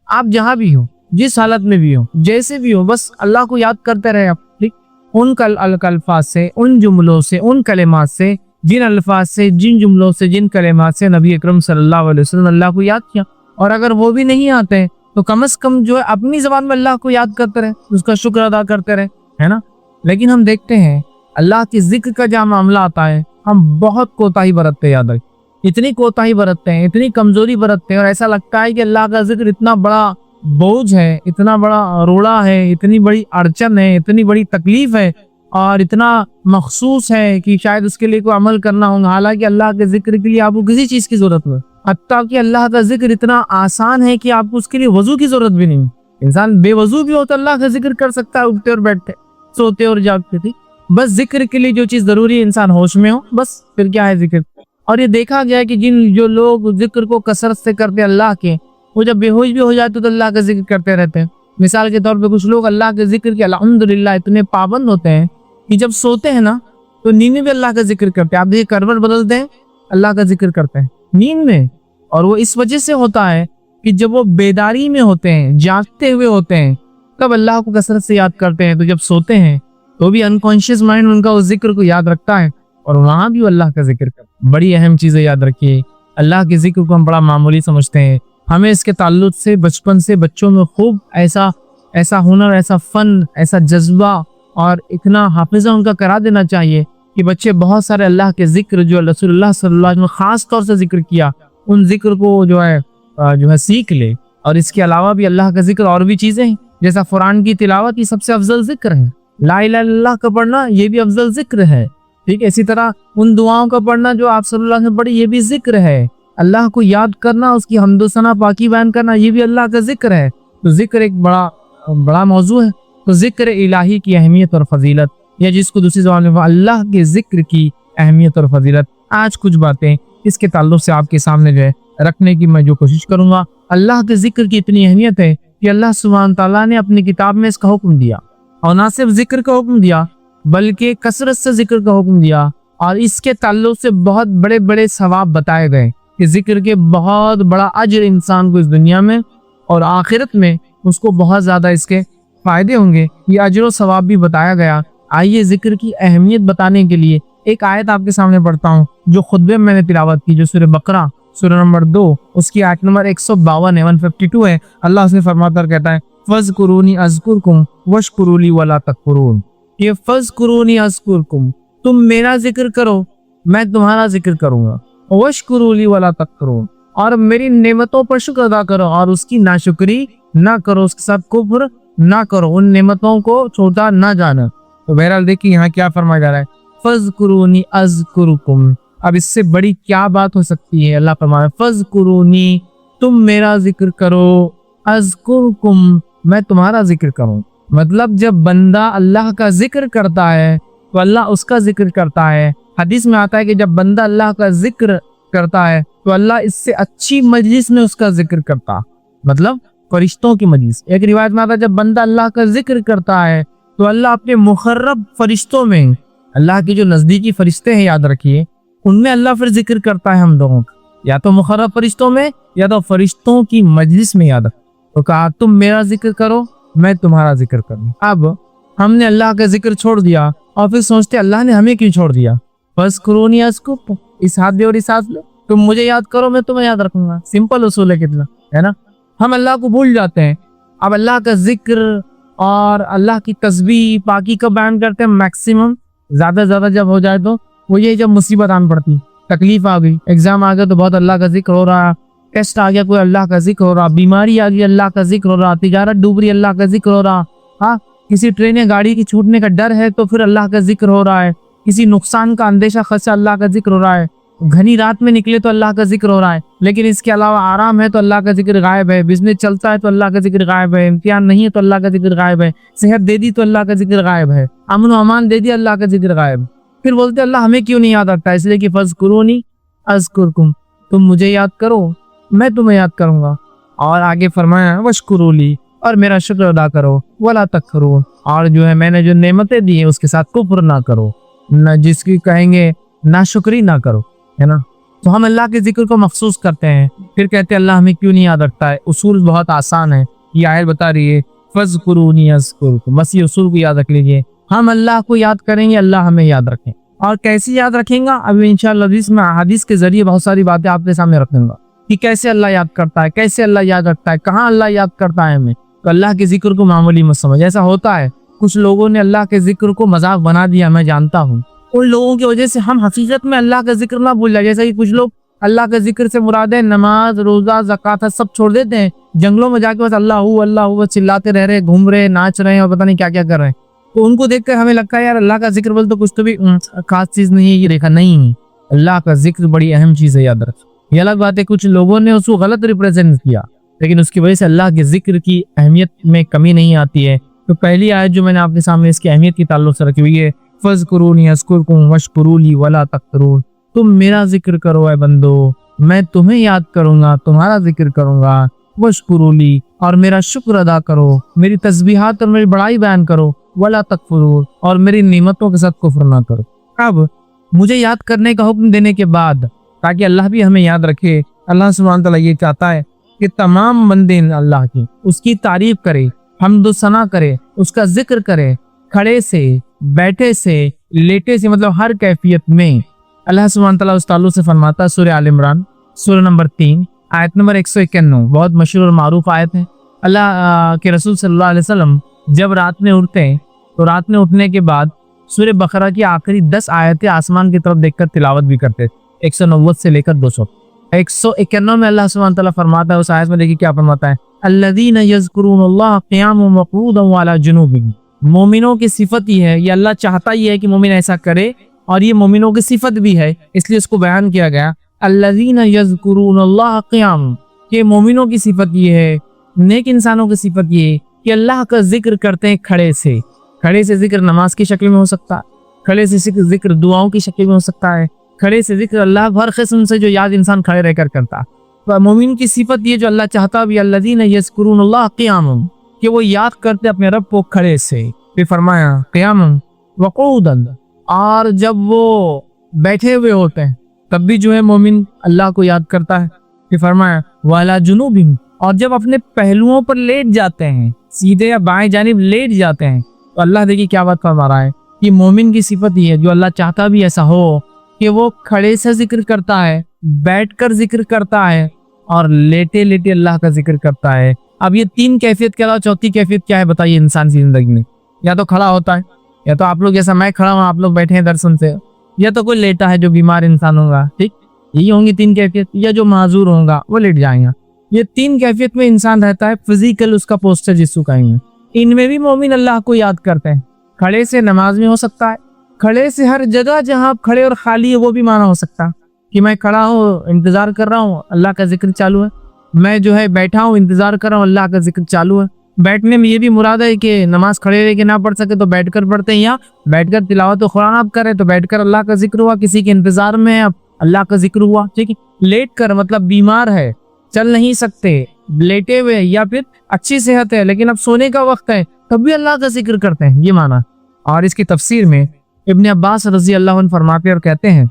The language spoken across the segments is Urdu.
آپ جہاں بھی ہو، جس حالت میں بھی ہو، جیسے بھی ہو، بس اللہ کو یاد کرتے رہے آپ، ٹھیک؟ ان الفاظ سے، ان جملوں سے، ان کلمات سے، جن الفاظ سے، جن جملوں سے، جن کلمات سے نبی اکرم صلی اللہ علیہ وسلم اللہ کو یاد کیا. اور اگر وہ بھی نہیں آتے تو کم از کم جو ہے اپنی زبان میں اللہ کو یاد کرتے رہے، اس کا شکر ادا کرتے رہے، ہے نا. لیکن ہم دیکھتے ہیں اللہ کے ذکر کا جہاں معاملہ آتا ہے ہم بہت کوتاہی برتتے ہیں. یاد رکھیں، اتنی کوتاہی برتتے ہیں، اتنی کمزوری برتتے ہیں، اور ایسا لگتا ہے کہ اللہ کا ذکر اتنا بڑا بوجھ ہے، اتنا بڑا روڑا ہے، اتنی بڑی اڑچن ہے، اتنی بڑی تکلیف ہے، اور اتنا مخصوص ہے کہ شاید اس کے لیے کوئی عمل کرنا ہوگا. حالانکہ اللہ کے ذکر کے لیے آپ کو کسی چیز کی ضرورت نہیں، حتیٰ کہ اللہ کا ذکر اتنا آسان ہے کہ آپ کو اس کے لیے وضو کی ضرورت بھی نہیں. انسان بے وضو بھی ہو تو اللہ کا ذکر کر سکتا ہے، اٹھتے اور بیٹھتے، سوتے اور جاگتے تھی. بس ذکر کے لیے جو چیز ضروری ہے انسان ہوش میں ہو، بس پھر کیا ہے ذکر. اور یہ دیکھا گیا ہے کہ جو لوگ ذکر کو کثرت سے کرتے اللہ کے، وہ جب بے ہوش بھی ہو جاتے تو اللہ کا ذکر کرتے رہتے ہیں. مثال کے طور پہ کچھ لوگ اللہ کے ذکر کے الحمدللہ اتنے پابند ہوتے ہیں کہ جب سوتے ہیں نا تو نیند میں بھی اللہ کا ذکر کرتے ہیں. آپ دیکھیں کروٹ بدلتے ہیں، اللہ کا ذکر کرتے ہیں نیند میں. اور وہ اس وجہ سے ہوتا ہے کہ جب وہ بیداری میں ہوتے ہیں، جاگتے ہوئے ہوتے ہیں، تب اللہ کو کثرت سے یاد کرتے ہیں. تو جب سوتے ہیں تو بھی انکانشیس مائنڈ ان کا اس ذکر کو یاد رکھتا ہے، اور وہاں بھی وہ اللہ کا ذکر کرتا ہے. بڑی اہم چیزیں یاد رکھیے. اللہ کے ذکر کو ہم بڑا معمولی سمجھتے ہیں. ہمیں اس کے تعلق سے بچپن سے بچوں میں خوب ایسا ہنر، ایسا فن، ایسا جذبہ اور اتنا حافظہ ان کا کرا دینا چاہیے کہ بچے بہت سارے اللہ کے ذکر جو رسول اللہ صلی اللہ علیہ وسلم خاص طور سے ذکر کیا، ان ذکر کو جو ہے سیکھ لے. اور اس کے علاوہ بھی اللہ کا ذکر اور بھی چیزیں ہیں، جیسا قرآن کی تلاوت یہ سب سے افضل ذکر ہے. لا الہ الا اللہ کا پڑھنا یہ بھی افضل ذکر ہے، ٹھیک ہے. اسی طرح ان دعاؤں کا پڑھنا جو آپ صلی اللہ علیہ وسلم پڑھی یہ بھی ذکر ہے. اللہ کو یاد کرنا، اس کی حمد و ثنا پاکی بیان کرنا یہ بھی اللہ کا ذکر ہے. تو ذکر ایک بڑا موضوع ہے. تو ذکر الہی کی اہمیت اور فضیلت، یا جس کو دوسری زبان میں اللہ کے ذکر کی اہمیت اور فضیلت، آج کچھ باتیں اس کے تعلق سے آپ کے سامنے جو ہے رکھنے کی میں جو کوشش کروں گا. اللہ کے ذکر کی اتنی اہمیت ہے کہ اللہ سبحانہ تعالیٰ نے اپنی کتاب میں اس کا حکم دیا، اور نہ صرف ذکر کا حکم دیا بلکہ کثرت سے ذکر کا حکم دیا. اور اس کے تعلق سے بہت بڑے بڑے ثواب بتائے گئے کہ ذکر کے بہت بڑا اجر انسان کو اس دنیا میں اور آخرت میں اس کو بہت زیادہ اس کے فائدے ہوں گے. یہ اجر و ثواب بھی بتایا گیا. آئیے ذکر کی اہمیت بتانے کے لیے ایک آیت آپ کے سامنے پڑھتا ہوں جو خطبے میں نے تلاوت کی، جو سورہ بقرہ سورہ نمبر 2 اس کی آیت نمبر 152 ہے، 152 ہے. اللہ اس میں فرماتا کہتا ہے فَاذْكُرُونِي أَذْكُرْكُمْ وَاشْكُرُوا لِي وَلَا تَكْفُرُونَ. یہ فَاذْكُرُونِي أَذْكُرْكُمْ، تم میرا ذکر کرو میں تمہارا ذکر کروں گا. وَاشْكُرُوا لِي وَلَا تَكْفُرُونَ، اور میری نعمتوں پر شکر ادا کرو اور اس کی ناشکری نہ کرو، اس کے ساتھ کفر نہ کرو، ان نعمتوں کو چھوٹا نہ جانا. تو بہرحال دیکھیں یہاں کیا فرمایا جا رہا ہے، فَاذْكُرُونِي أَذْكُرْكُمْ. اب اس سے بڑی کیا بات ہو سکتی ہے. اللہ فرمایا فَاذْكُرُونِي، تم میرا ذکر کرو، أَذْكُرْكُمْ، میں تمہارا ذکر کروں. مطلب جب بندہ اللہ کا ذکر کرتا ہے تو اللہ اس کا ذکر کرتا ہے. حدیث میں آتا ہے کہ جب بندہ اللہ کا ذکر کرتا ہے تو اللہ اس سے اچھی مجلس میں اس کا ذکر کرتا، مطلب فرشتوں کی مجلس. ایک روایت میں آتا ہے جب بندہ اللہ کا ذکر کرتا ہے تو اللہ اپنے مقرب فرشتوں میں، اللہ کے جو نزدیکی فرشتے ہیں یاد رکھیے، ان میں اللہ پھر ذکر کرتا ہے ہم لوگوں کا، یا تو مقرب فرشتوں میں یا تو فرشتوں کی مجلس میں. یاد رکھو تو کہا تم میرا ذکر کرو میں تمہارا ذکر کروں. اب ہم نے اللہ کا ذکر چھوڑ دیا اور پھر سوچتے اللہ نے ہمیں کیوں چھوڑ دیا. فَاذْكُرُونِي أَذْكُرْكُمْ، اس ہاتھ بھی اور اس ہاتھ لو، تم مجھے یاد کرو میں تمہیں یاد رکھوں گا. سمپل اصول ہے کتنا، ہے نا. ہم اللہ کو بھول جاتے ہیں. اب اللہ کا ذکر اور اللہ کی تسبیح پاکی کا بیان کرتے ہیں میکسیمم، زیادہ زیادہ جب ہو جائے تو وہ یہ جب مصیبت آن پڑتی، تکلیف آ گئی، ایگزام آ گیا تو بہت اللہ کا ذکر ہو رہا، ٹیسٹ آ گیا کوئی اللہ کا ذکر ہو رہا، بیماری آ گئی اللہ کا ذکر ہو رہا، تجارت ڈوب رہی اللہ کا ذکر ہو رہا، ہاں کسی ٹرین یا گاڑی کی چھوٹنے کا ڈر ہے تو پھر اللہ کا ذکر ہو رہا ہے، کسی نقصان کا اندیشہ خدشہ اللہ کا ذکر ہو رہا ہے، گھنی رات میں نکلے تو اللہ کا ذکر ہو رہا ہے. لیکن اس کے علاوہ آرام ہے تو اللہ کا ذکر غائب ہے، بزنس چلتا ہے تو اللہ کا ذکر غائب ہے، امتحان نہیں ہے تو اللہ کا ذکر غائب ہے، صحت دے دی تو اللہ کا ذکر غائب ہے، امن و امان دے دیا اللہ کا ذکر غائب. پھر بولتے اللہ ہمیں کیوں نہیں یاد رکھتا، اس لیے کہ فَاذْكُرُونِي أَذْكُرْكُمْ، تم مجھے یاد کرو میں تمہیں یاد کروں گا. اور آگے فرمایا وَاشْكُرُوا لِي، اور میرا شکر ادا کرو، وَلَا تَكْفُرُونَ، اور جو ہے میں نے جو نعمتیں دی ہیں اس کے ساتھ کفر نہ کرو، نہ جس کی کہیں گے ناشکری نہ کرو، ہے نا. تو ہم اللہ کے ذکر کو مخصوص کرتے ہیں، پھر کہتے ہیں اللہ ہمیں کیوں نہیں یاد رکھتا ہے۔ اصول بہت آسان ہے، یہ آیت بتا رہی ہے فَاذْكُرُونِي أَذْكُرْكُمْ، بس یہ اصول کو یاد رکھ لیجئے۔ ہم اللہ کو یاد کریں گے، اللہ ہمیں یاد رکھیں۔ اور کیسے یاد رکھیں گا، ابھی انشاءاللہ میں احادیث کے ذریعے بہت ساری باتیں آپ کے سامنے رکھوں گا کہ کیسے اللہ یاد کرتا ہے، کیسے اللہ یاد رکھتا ہے، کہاں اللہ یاد کرتا ہے ہمیں۔ تو اللہ کے ذکر کو معمولی مت سمجھ، ایسا ہوتا ہے کچھ لوگوں نے اللہ کے ذکر کو مذاق بنا دیا، میں جانتا ہوں۔ ان لوگوں کی وجہ سے ہم حقیقت میں اللہ کا ذکر نہ بھول جائے، جیسا کہ کچھ لوگ اللہ کا ذکر سے مراد ہے نماز، روزہ، زکوٰۃ سب چھوڑ دیتے ہیں، جنگلوں میں جا کے بس اللہ ہو چلاتے رہ رہے، گھوم رہے، ناچ رہے ہیں اور پتہ نہیں کیا کیا کر رہے ہیں۔ تو ان کو دیکھ کر ہمیں لگتا ہے یار اللہ کا ذکر بول تو کچھ تو بھی خاص چیز نہیں ہے، یہ دیکھا نہیں، اللہ کا ذکر بڑی اہم چیز ہے، یاد رکھ۔ یہ الگ بات ہے کچھ لوگوں نے اس کو غلط ریپرزینٹ کیا، لیکن اس کی وجہ سے اللہ کے ذکر کی اہمیت میں کمی نہیں آتی ہے۔ تو پہلی آیت جو میں نے آپ کے سامنے اس کی اہمیت کی تعلق سے رکھی ہوئی ہے فَاذْكُرُونِي أَذْكُرْكُمْ وَاشْكُرُوا لِي وَلَا تَكْفُرُونِ، تم میرا ذکر کرو اے بندو، میں تمہیں یاد کروں گا، تمہارا ذکر کروں گا، وَاشْكُرُوا لِي، اور میرا شکر ادا کرو، میری تسبیحات اور میری بڑائی بیان کرو، وَلَا تَكْفُرُونِ، اور میری نعمتوں کے ساتھ کفر نہ کرو۔ اب مجھے یاد کرنے کا حکم دینے کے بعد تاکہ اللہ بھی ہمیں یاد رکھے، اللہ سبحانہ تعالیٰ یہ چاہتا ہے کہ تمام بندے اللہ کی اس کی تعریف کرے، حمد و ثنا کرے، اس کا ذکر کرے، کھڑے سے، بیٹھے سے، لیٹے سے، مطلب ہر کیفیت میں۔ اللہ سبحانہ تعالیٰ اس تعلق سے فرماتا ہے سورہ آل عمران سورہ نمبر 3 آیت نمبر 191، بہت مشہور اور معروف آیت ہے۔ اللہ کے رسول صلی اللہ علیہ وسلم جب رات میں اٹھتے ہیں تو رات میں اٹھنے کے بعد سورہ بقرہ کی آخری 10 آیتیں آسمان کی طرف دیکھ کر تلاوت بھی کرتے تھے، 190 سے لے کر 200۔ 191 میں اللہ سبحانہ تعالیٰ فرماتا ہے، اس آیت میں دیکھیے کیا فرماتا ہے، الذین یذکرون اللہ قیاما وقعودا وعلی جنوبہم، مومنوں کی صفت یہ ہے، یہ اللہ چاہتا ہی ہے کہ مومن ایسا کرے، اور یہ مومنوں کی صفت بھی ہے، اس لیے اس کو بیان کیا گیا الذین یذکرون اللہ قیاما، کہ مومنوں کی صفت یہ ہے، نیک انسانوں کی صفت یہ ہے کہ اللہ کا ذکر کرتے ہیں کھڑے سے۔ کھڑے سے ذکر نماز کی شکل میں ہو سکتا ہے، کھڑے سے ذکر دعاؤں کی شکل میں ہو سکتا ہے، کھڑے سے ذکر اللہ ہر قسم سے جو یاد انسان کھڑے رہ کر کرتا ہے۔ مومن کی صفت یہ جو اللہ چاہتا بھی الذین یذکرون اللہ قیاما، کہ وہ یاد کرتے اپنے رب کو کھڑے سے۔ پھر فرمایا قیاما وقعودا، اور جب وہ بیٹھے ہوئے ہوتے ہیں تب بھی جو ہے مومن اللہ کو یاد کرتا ہے۔ پھر فرمایا وعلی جنوبہم، اور جب اپنے پہلوؤں پر لیٹ جاتے ہیں، سیدھے یا بائیں جانب لیٹ جاتے ہیں، تو اللہ دیکھیے کیا بات فرما رہا ہے کہ مومن کی صفت یہ ہے جو اللہ چاہتا بھی ایسا ہو کہ وہ کھڑے سے ذکر کرتا ہے، بیٹھ کر ذکر کرتا ہے، اور لیٹے لیٹے اللہ کا ذکر کرتا ہے۔ اب یہ 3 کیفیت کے علاوہ چوتھی کیفیت کیا ہے بتائیے انسان کی زندگی میں؟ یا تو کھڑا ہوتا ہے، یا تو آپ لوگ جیسا میں کھڑا ہوں، آپ لوگ بیٹھے ہیں درسن سے، یا تو کوئی لیٹا ہے جو بیمار انسان ہوگا، ٹھیک، یہی ہوں گی 3 کیفیت، یا جو معذور ہوگا وہ لیٹ جائیں گا۔ یہ 3 کیفیت میں انسان رہتا ہے، فزیکل اس کا پوسچر جس کو کہیں گے، ان میں بھی مومن اللہ کو یاد کرتے ہیں۔ کھڑے سے نماز میں ہو سکتا ہے، کھڑے سے ہر جگہ جہاں آپ کھڑے اور خالی ہے وہ بھی مانا ہو سکتا ہے کہ میں کھڑا ہوں انتظار کر رہا ہوں اللہ کا ذکر چالو ہے، میں جو ہے بیٹھا ہوں انتظار کر رہا ہوں اللہ کا ذکر چالو ہے۔ بیٹھنے میں یہ بھی مراد ہے کہ نماز کھڑے رہ کے نہ پڑھ سکے تو بیٹھ کر پڑھتے ہیں، یا بیٹھ کر تلاوت و قرآن آپ کریں تو بیٹھ کر اللہ کا ذکر ہوا، کسی کے انتظار میں اب اللہ کا ذکر ہوا، ٹھیک ہے۔ لیٹ کر مطلب بیمار ہے، چل نہیں سکتے، لیٹے ہوئے، یا پھر اچھی صحت ہے لیکن اب سونے کا وقت ہے تب بھی اللہ کا ذکر کرتے ہیں، یہ معنی۔ اور اس کی تفسیر میں ابن عباس رضی اللہ عنہ فرماتے اور کہتے ہیں،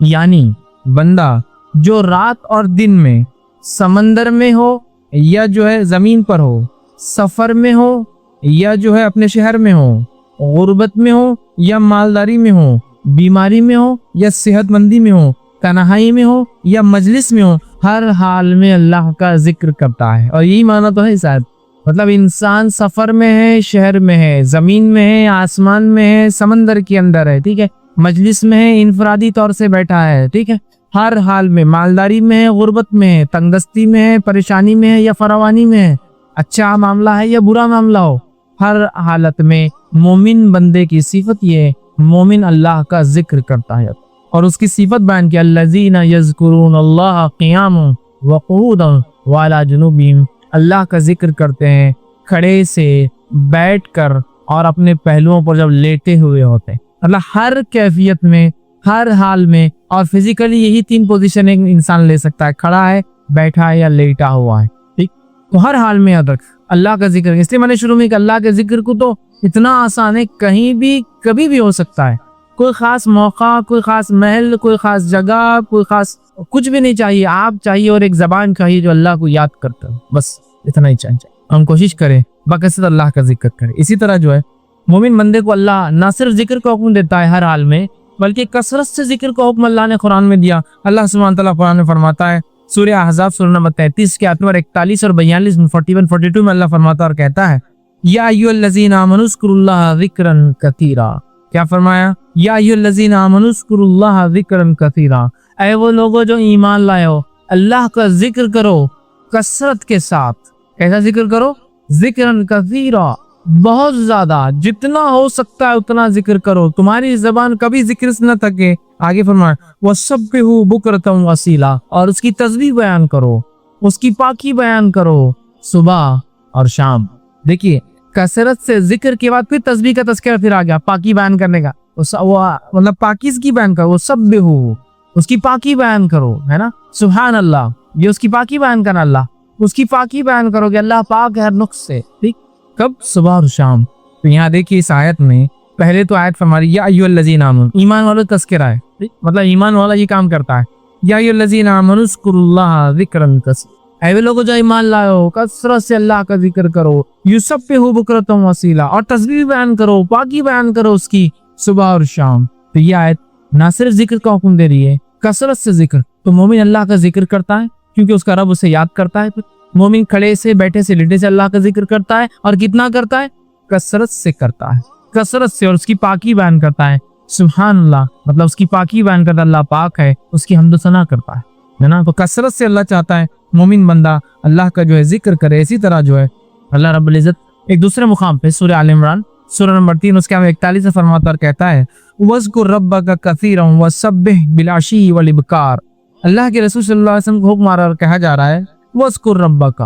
یعنی بندہ جو رات اور دن میں سمندر میں ہو یا جو ہے زمین پر ہو، سفر میں ہو یا جو ہے اپنے شہر میں ہو، غربت میں ہو یا مالداری میں ہو، بیماری میں ہو یا صحت مندی میں ہو، تنہائی میں ہو یا مجلس میں ہو، ہر حال میں اللہ کا ذکر کرتا ہے۔ اور یہی معنی تو ہے شاید، مطلب انسان سفر میں ہے، شہر میں ہے، زمین میں ہے، آسمان میں ہے، سمندر کے اندر ہے، ٹھیک ہے، مجلس میں ہے، انفرادی طور سے بیٹھا ہے، ٹھیک ہے، ہر حال میں، مالداری میں ہے، غربت میں ہے، تنگدستی میں ہے، پریشانی میں ہے یا فراوانی میں ہے، اچھا معاملہ ہے یا برا معاملہ ہو، ہر حالت میں مومن بندے کی صفت یہ ہے، مومن اللہ کا ذکر کرتا ہے۔ اور اس کی صفت بیان کی الذین یذکرون اللہ قیاما وقعودا وعلی جنوبہم، اللہ کا ذکر کرتے ہیں کھڑے سے، بیٹھ کر، اور اپنے پہلوؤں پر جب لیٹے ہوئے ہوتے ہیں، اللہ ہر کیفیت میں، ہر حال میں۔ اور فزیکلی یہی 3 پوزیشن ایک انسان لے سکتا ہے، کھڑا ہے، بیٹھا ہے یا لیٹا ہوا ہے، ٹھیک۔ تو ہر حال میں یاد رکھ اللہ کا ذکر، اس لیے میں نے شروع میں کہ اللہ کے ذکر کو تو اتنا آسان ہے، کہیں بھی کبھی بھی ہو سکتا ہے، کوئی خاص موقع, کوئی خاص محل, کوئی خاص جگہ, کوئی خاص کچھ بھی نہیں چاہیے. آپ چاہیے اور ایک زبان چاہیے جو اللہ کو یاد کرتا ہے, بس اتنا ہی چاہیے. ہم کوشش کریں بکثرت اللہ کا ذکر کریں. اسی طرح جو ہے مومن بندے کو اللہ نہ صرف ذکر کا حکم دیتا ہے ہر حال میں, بلکہ کثرت سے ذکر کا حکم اللہ نے قرآن میں دیا. اللہ سبحانہ تعالیٰ قرآن میں فرماتا ہے, سورہ احزاب سورہ نمبر 33 کے آیت نمبر 41 اور 42 میں 41 42 میں اللہ فرماتا ہے اور کہتا ہے, یا ایھا الذین آمنوا اذکروا اللہ ذکرا کثیرا. کیا فرمایا؟ یا ایھا الذین آمنوا اذکروا اللہ ذکرا کثیرا. اے وہ لوگوں جو ایمان لائے ہو, اللہ کا ذکر کرو کثرت کے ساتھ. کیسا ذکر کرو؟ ذکرا کثیرا, بہت زیادہ, جتنا ہو سکتا ہے اتنا ذکر کرو. تمہاری زبان کبھی ذکر سے نہ تھکے. آگے فرمایا وَسَبِّحُوا بُكْرَةً وَأَصِيلًا, اور اس کی تسبیح بیان کرو, اس کی پاکی بیان کرو صبح اور شام. دیکھیے کثرت سے ذکر کے بعد پھر تسبیح کا تذکرہ پھر آ گیا پاکی بیان کرنے کا. مطلب پاکیز کی بیان کرو, سبحوا, اس کی پاکی بیان کرو, ہے نا. سبحان اللہ, یہ اس کی پاکی بیان کرنا, اللہ اس کی پاکی بیان کرو کہ اللہ پاک ہے ہر نقص سے. ٹھیک, کب؟ صبح اور شام. تو یہاں دیکھیے اس آیت میں پہلے تو آیت فرمائی یا ایھا الذین آمنوا, ایمان والوں تذکرہ ہے, مطلب ایمان والا یہ کام کرتا ہے. یا ایھا الذین آمنوا اذکروا اللہ ذکرا کثیرا, اے وہ لوگوں جو ایمان لائے ہو کثرت سے اللہ کا ذکر کرو. یسبحوا بکرۃ واسیلا, اور تسبیح بیان کرو, پاکی بیان کرو اس کی صبح اور شام. تو یہ آیت نہ صرف ذکر کا حکم دے رہی ہے, کثرت سے ذکر. تو مومن اللہ کا ذکر کرتا ہے کیونکہ اس کا رب اسے یاد کرتا ہے. مومن کھڑے سے, بیٹھے سے, لیٹے سے اللہ کا ذکر کرتا ہے, اور کتنا کرتا ہے؟ کثرت سے کرتا ہے, کثرت سے, اور اس کی پاکی بیان کرتا ہے. سبحان اللہ, مطلب اس کی پاکی بیان کرتا ہے, اللہ پاک ہے, اس کی حمد و ثنا کرتا ہے نا. تو کثرت سے اللہ چاہتا ہے مومن بندہ اللہ کا جو ہے ذکر کرے. اسی طرح جو ہے اللہ رب العزت ایک دوسرے مقام پہ سورہ آل عمران سورہ نمبر 3 اس کے 41 سے فرماتا اور کہتا ہے وَاذْكُرْ رَبَّكَ كَثِيرًا وَسَبِّحْ بِالْعَشِيِّ وَالْإِبْكَارِ. اللہ کے رسول صلی اللہ علیہ وسلم کو حکم آ رہا اور کہا جا رہا ہے وَاذْكُرْ رَبَّكَ,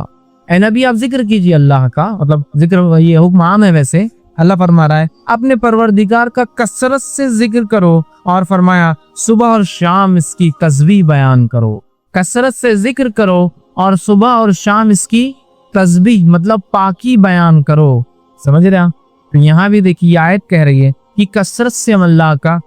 اے نبی آپ ذکر کیجئے اللہ کا. مطلب ذکر یہ حکم عام ہے ویسے. اللہ فرما رہا ہے اپنے پروردگار کا کثرت سے ذکر کرو, اور فرمایا صبح اور شام اس کی تسبیح بیان کرو. کثرت سے ذکر کرو اور صبح اور شام اس کی تسبیح مطلب پاکی بیان کرو. سمجھ رہے ہیں؟ تو یہاں بھی دیکھیے آیت کہہ رہی ہے کہ کثرت سے ہم اللہ کا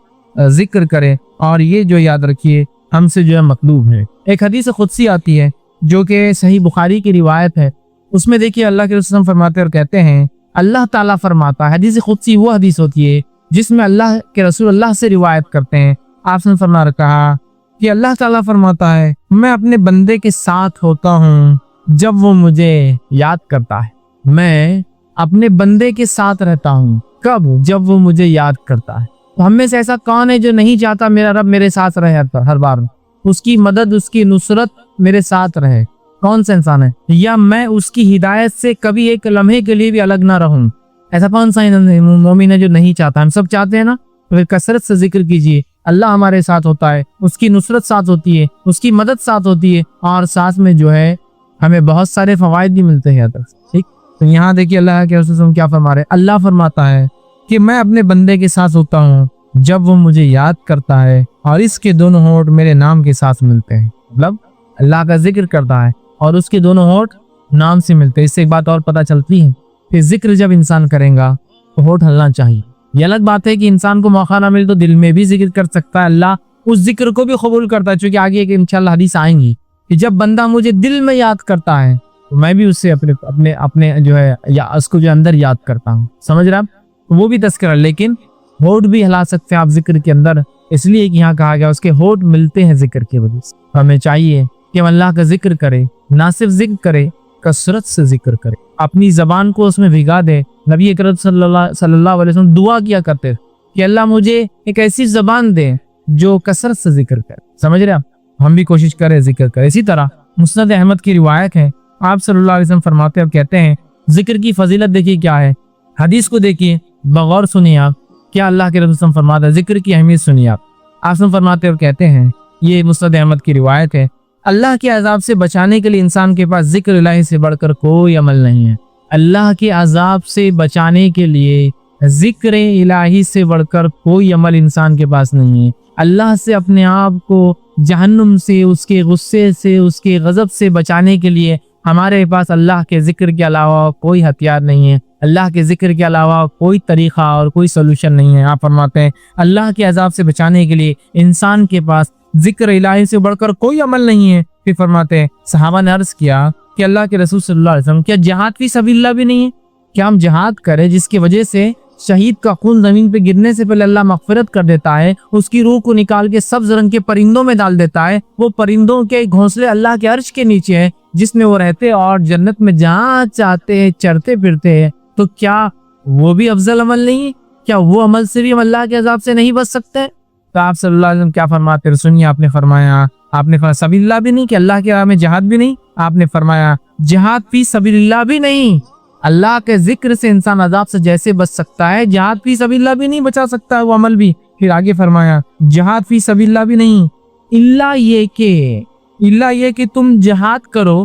ذکر کریں, اور یہ جو یاد رکھیے ہم سے جو ہے مطلوب ہے. ایک حدیث قدسی آتی ہے جو کہ صحیح بخاری کی روایت ہے. اس میں دیکھیے اللہ کے رسول فرماتے اور کہتے ہیں, اللہ تعالیٰ فرماتا ہے, حدیث قدسی وہ حدیث ہوتی ہے جس میں اللہ کے رسول اللہ سے روایت کرتے ہیں. آپ نے فرما کہا کہ اللہ تعالیٰ فرماتا ہے میں اپنے بندے کے ساتھ ہوتا ہوں جب وہ مجھے یاد کرتا ہے. میں اپنے بندے کے ساتھ رہتا ہوں کب؟ جب وہ مجھے یاد کرتا ہے. تو ہم میں سے ایسا کون ہے جو نہیں چاہتا میرا رب میرے ساتھ رہے ہر بار, اس کی مدد, اس کی نصرت میرے ساتھ رہے؟ کون سا انسان ہے؟ یا میں اس کی ہدایت سے کبھی ایک لمحے کے لیے بھی الگ نہ رہوں؟ ایسا کون سا مومن ہے جو نہیں چاہتا؟ ہم سب چاہتے ہیں نا. تو پھر کثرت سے ذکر کیجیے, اللہ ہمارے ساتھ ہوتا ہے, اس کی نصرت ساتھ ہوتی ہے, اس کی مدد ساتھ ہوتی ہے, اور ساتھ میں جو ہے ہمیں بہت سارے فوائد بھی ملتے ہیں. ٹھیک, تو یہاں دیکھیے اللہ کے رسول کیا فرما رہے. اللہ فرماتا ہے کہ میں اپنے بندے کے ساتھ ہوتا ہوں جب وہ مجھے یاد کرتا ہے, اور اس کے دونوں ہونٹ میرے نام کے ساتھ ملتے ہیں. مطلب اللہ کا ذکر کرتا ہے اور اس کے دونوں ہونٹ نام سے ملتے ہیں. اس سے ایک بات اور پتہ چلتی ہے کہ ذکر جب انسان کرے گا تو ہونٹ ہلنا چاہیے. یہ الگ بات ہے کہ انسان کو موقع نہ ملے تو دل میں بھی ذکر کر سکتا ہے, اللہ اس ذکر کو بھی قبول کرتا ہے. چونکہ آگے ایک انشاءاللہ حدیث آئیں گی کہ جب بندہ مجھے دل میں یاد کرتا ہے تو میں بھی اس سے اپنے جو ہے یا اس کو جو اندر یاد کرتا ہوں. سمجھ رہے آپ؟ وہ بھی تذکرہ, لیکن ہونٹ بھی ہلا سکتے ہیں آپ ذکر کے اندر, اس لیے کہ یہاں کہا گیا اس کے ہونٹ ملتے ہیں ذکر کی وجہ سے. ہمیں چاہیے کہ ہم اللہ کا ذکر کرے, نہ صرف ذکر کرے, کثرت سے ذکر کرے, اپنی زبان کو اس میں بھگا دے. نبی اکرم صلی اللہ علیہ وسلم دعا کیا کرتے کہ اللہ مجھے ایک ایسی زبان دے جو کثرت سے ذکر کرے. سمجھ رہے آپ؟ ہم بھی کوشش کریں ذکر کریں. اسی طرح مسند احمد کی روایت ہے, آپ صلی اللہ علیہ وسلم فرماتے اور کہتے ہیں ذکر کی فضیلت دیکھیے کیا ہے. حدیث کو دیکھیے, بغور سنیے آپ کیا اللہ کے رسول فرماتا ہے. ذکر کی اہمیت سنیے آپ فرماتے اور کہتے ہیں, یہ مسند احمد کی روایت ہے, اللہ کے عذاب سے بچانے کے لیے انسان کے پاس ذکر الہی سے بڑھ کر کوئی عمل نہیں ہے. اللہ کے عذاب سے بچانے کے لیے ذکر الہی سے بڑھ کر کوئی عمل انسان کے پاس نہیں ہے. اللہ سے اپنے آپ کو جہنم سے, اس کے غصے سے, اس کے غضب سے بچانے کے لیے ہمارے پاس اللہ کے ذکر کے علاوہ کوئی ہتھیار نہیں ہے، اللہ کے ذکر کے علاوہ کوئی طریقہ اور کوئی سولوشن نہیں ہے۔ آپ فرماتے ہیں اللہ کے عذاب سے بچانے کے لیے انسان کے پاس ذکر الہی سے بڑھ کر کوئی عمل نہیں ہے۔ پھر فرماتے ہیں صحابہ نے عرض کیا کہ اللہ کے رسول صلی اللہ علیہ وسلم کیا جہاد فی سبیل اللہ بھی نہیں ہے؟ کیا ہم جہاد کریں جس کی وجہ سے شہید کا خون زمین پہ گرنے سے پہلے اللہ مغفرت کر دیتا ہے، اس کی روح کو نکال کے سبز رنگ کے پرندوں میں ڈال دیتا ہے، وہ پرندوں کے گھونسلے اللہ کے عرش کے نیچے ہیں جس میں وہ رہتے اور جنت میں جہاں چاہتے ہیں چرتے پھرتے ہیں، تو کیا وہ بھی افضل عمل نہیں ہے؟ کیا وہ عمل سے بھی ہم اللہ کے عذاب سے نہیں بچ سکتے؟ تو آپ صلی اللہ علیہ وسلم کیا فرماتے ہیں سنیے، آپ نے فرمایا سبیل اللہ بھی نہیں کہ اللہ کے راہ میں جہاد بھی نہیں، آپ نے فرمایا جہاد فی سبیل اللہ بھی نہیں، اللہ کے ذکر سے انسان عذاب سے جیسے بچ سکتا ہے جہاد فی سبیل اللہ بھی نہیں بچا سکتا ہے وہ عمل بھی۔ پھر آگے فرمایا جہاد فی سبیل اللہ بھی نہیں، اللہ یہ کہ تم جہاد کرو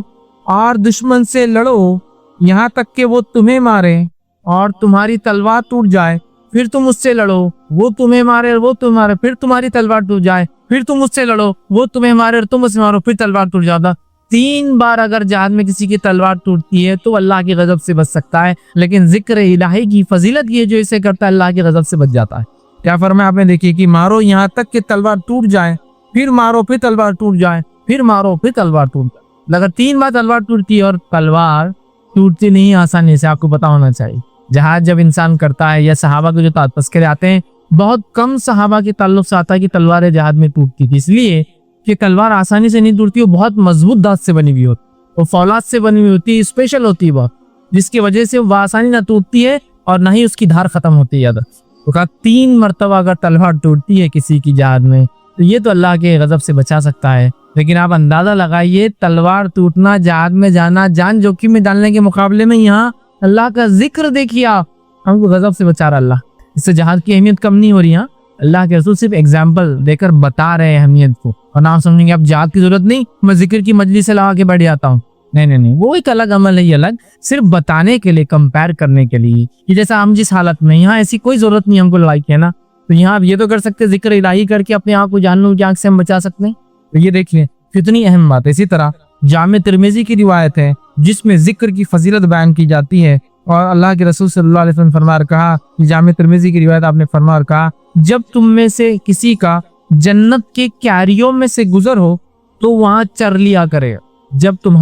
اور دشمن سے لڑو یہاں تک کہ وہ تمہیں مارے اور تمہاری تلوار ٹوٹ جائے، پھر تم اس سے لڑو وہ تمہیں مارے اور وہ تمہیں مارے، پھر تمہاری تلوار ٹوٹ جائے، پھر تم اس سے لڑو وہ تمہیں مارے اور تم اس سے مارو، پھر تلوار ٹوٹ جاتا۔ 3 بار اگر جہاد میں کسی کی تلوار ٹوٹتی ہے تو اللہ کی غضب سے بچ سکتا ہے، لیکن ذکر الہی کی فضیلت یہ جو اسے کرتا ہے اللہ کی غضب سے بچ جاتا ہے۔ کیا فرمایا آپ نے؟ دیکھیے کہ مارو یہاں تک کہ تلوار ٹوٹ جائے، پھر مارو پھر تلوار ٹوٹ جائے، پھر مارو پھر تلوار ٹوٹ جائے۔ اگر 3 بار تلوار ٹوٹتی ہے اور تلوار ٹوٹتی نہیں آسانی سے، آپ کو پتا ہونا چاہیے۔ جہاد جب انسان کرتا ہے یا صحابہ کے جو تذکرے آتے ہیں، بہت کم صحابہ کے تعلق سے آتا ہے کہ تلوار جہاد میں ٹوٹتی تھی، اس لیے کہ تلوار آسانی سے نہیں ٹوٹتی، وہ بہت مضبوط دھات سے بنی ہوئی ہوتی، وہ فولاد سے بنی ہوئی ہوتی، اسپیشل ہوتی ہے بہت، جس کی وجہ سے وہ آسانی نہ ٹوٹتی ہے اور نہ ہی اس کی دھار ختم ہوتی ہے۔ تو کہا 3 مرتبہ اگر تلوار ٹوٹتی ہے کسی کی جہاد میں تو یہ تو اللہ کے غضب سے بچا سکتا ہے، لیکن آپ اندازہ لگائیے تلوار ٹوٹنا، جہاد میں جانا، جان جوکھم میں ڈالنے کے مقابلے میں یہاں اللہ کا ذکر دیکھیے، آپ ہم کو غضب سے بچا رہا اللہ۔ اس سے جہاد کی اہمیت کم نہیں ہو رہی۔ اللہ کے رسول صرف ایگزامپل دے کر بتا رہے ہیں اہمیت کو، اور نہ سمجھیں گے اب جہاد کی ضرورت نہیں، میں ذکر کی مجلس سے لگا کے بیٹھ جاتا ہوں۔ نہیں، وہ ایک الگ عمل ہے، یہ الگ، صرف بتانے کے لیے، کمپیر کرنے کے لیے کہ جیسا ہم جس حالت میں، یہاں ایسی کوئی ضرورت نہیں ہم کو لڑائی کی ہے نا، تو یہاں آپ یہ تو کر سکتے ذکر الہی کر کے اپنے آپ کو جہنم کی آنکھ سے ہم بچا سکتے ہیں۔ تو یہ دیکھ لیں کتنی اہم بات ہے۔ اسی طرح جامع ترمذی کی روایت ہے جس میں ذکر کی فضیلت بیان کی جاتی ہے، اور اللہ کے رسول صلی اللہ علیہ وسلم فرما کہا، جامع ترمذی کی روایت آپ نے فرما کہا، جب تم میں سے کسی کا جنت کے کیاریوں میں سے گزر ہو تو وہاں چر لیا کرے۔ جب تم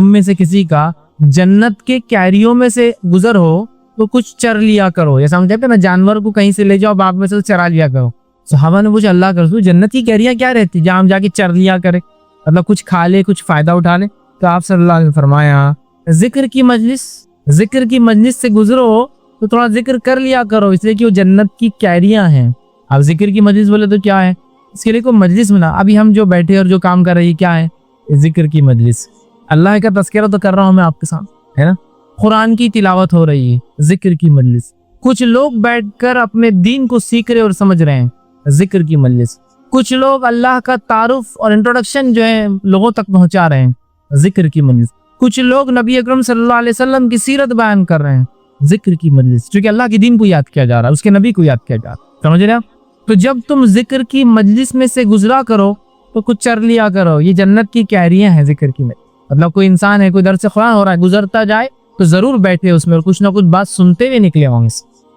میں سے کسی کا جنت کے کیاریوں میں سے گزر ہو تو کچھ چر لیا کرو، جیسا ہم کہتے ہیں نا جانور کو کہیں سے لے جاؤ باغ میں سے چرا لیا کرو۔ صحابہ نے پوچھا اللہ کے رسول جنت کی کیریاں کیا رہتی جہاں ہم جا کے چر لیا کرے، مطلب کچھ کھا لے کچھ فائدہ اٹھا لے؟ تو آپ صلی اللہ علیہ وسلم فرمایا ذکر کی مجلس سے گزرو تو تھوڑا ذکر کر لیا کرو، اس لیے کہ وہ جنت کی کیریاں ہیں۔ اب ذکر کی مجلس بولے تو کیا ہے، اس کے لیے کوئی مجلس ملا، ابھی ہم جو بیٹھے اور جو کام کر رہے ہیں کیا ہے، ذکر کی مجلس۔ اللہ کا تذکرہ تو کر رہا ہوں میں آپ کے ساتھ، ہے نا، قرآن کی تلاوت ہو رہی ہے، ذکر کی مجلس۔ کچھ لوگ بیٹھ کر اپنے دین کو سیکھ رہے اور سمجھ رہے ہیں، ذکر کی مجلس۔ کچھ لوگ اللہ کا تعارف اور انٹروڈکشن جو ہے لوگوں تک پہنچا رہے ہیں، ذکر کی مجلس۔ کچھ لوگ نبی اکرم صلی اللہ علیہ وسلم کی سیرت بیان کر رہے ہیں، ذکر کی مجلس، کیونکہ اللہ کے دین کو یاد کیا جا رہا ہے، اس کے نبی کو یاد کیا جا رہا ہے، سمجھ رہے آپ؟ تو جب تم ذکر کی مجلس میں سے گزرا کرو تو کچھ چر لیا کرو، یہ جنت کی کیریاں ہیں ذکر کی مجلس۔ مطلب کوئی انسان ہے، کوئی درس قرآن ہو رہا ہے، گزرتا جائے تو ضرور بیٹھے اس میں اور کچھ نہ کچھ بات سنتے ہوئے نکلے ہوں گے،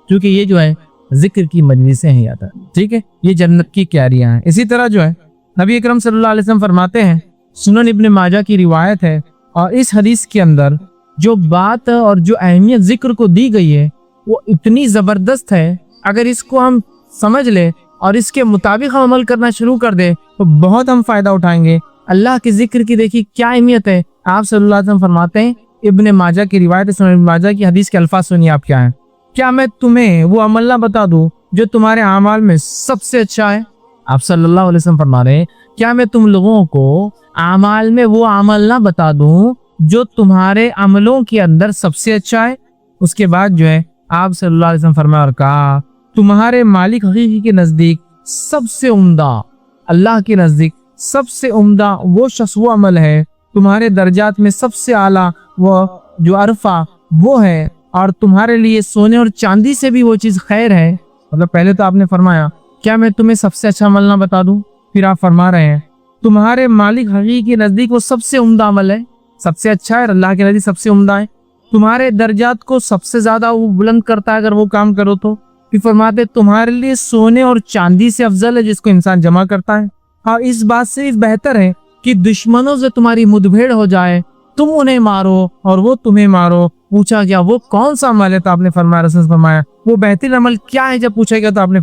کیونکہ یہ جو ہے ذکر کی مجلسیں ہیں، یاد ہے، ٹھیک ہے، یہ جنت کی کیریاں ہیں۔ اسی طرح جو ہے نبی اکرم صلی اللہ علیہ وسلم فرماتے ہیں، سنن ابن ماجہ کی روایت ہے، اور اس حدیث کے اندر جو بات اور جو اہمیت ذکر کو دی گئی ہے وہ اتنی زبردست ہے، اگر اس کو ہم سمجھ لیں اور اس کے مطابق ہم عمل کرنا شروع کر دیں تو بہت ہم فائدہ اٹھائیں گے۔ اللہ کے ذکر کی دیکھیے کیا اہمیت ہے۔ آپ صلی اللہ علیہ وسلم فرماتے ہیں، ابن ماجہ کی روایت ہے، سنن ابن ماجہ کی حدیث کے الفاظ سنیے آپ کیا ہیں، کیا میں تمہیں وہ عمل نہ بتا دوں جو تمہارے اعمال میں سب سے اچھا ہے؟ آپ صلی اللہ علیہ وسلم فرما رہے ہیں، کیا میں تم لوگوں کو اعمال میں وہ عمل نہ بتا دوں جو تمہارے عملوں کے اندر سب سے اچھا ہے؟ اس کے بعد جو ہے آپ صلی اللہ علیہ وسلم فرمایا اور کہا، تمہارے مالک حقیقی کے نزدیک سب سے عمدہ، اللہ کے نزدیک سب سے عمدہ وہ شخص وہ عمل ہے، تمہارے درجات میں سب سے اعلیٰ وہ جو عرفہ وہ ہے، اور تمہارے لیے سونے اور چاندی سے بھی وہ چیز خیر ہے۔ مطلب پہلے تو آپ نے فرمایا کیا میں تمہیں سب سے اچھا عمل نہ بتا دوں، پھر آپ فرما رہے ہیں تمہارے مالک حقیقی کے نزدیک وہ سب سے عمدہ عمل ہے، سب سے اچھا ہے اور اللہ کے نزدیک سب سے عمدہ ہے. تمہارے درجات کو سب سے زیادہ وہ بلند کرتا ہے اگر وہ کام کرو تو. پھر فرماتے تمہارے لیے سونے اور چاندی سے افضل ہے جس کو انسان جمع کرتا ہے. اور اس بات سے بہتر ہے کہ دشمنوں سے تمہاری مدبھیڑ ہو جائے, تم انہیں مارو اور وہ تمہیں مارو. پوچھا گیا وہ کون سا عمل ہے؟ تو آپ نے فرمایا, رسول نے فرمایا وہ بہترین عمل کیا ہے؟ جب پوچھا گیا تو آپ نے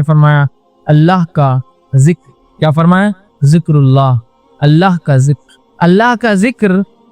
فرمایا اللہ کا ذکر. کیا فرمایا؟ ذکر اللہ, اللہ کا ذکر. اللہ کا ذکر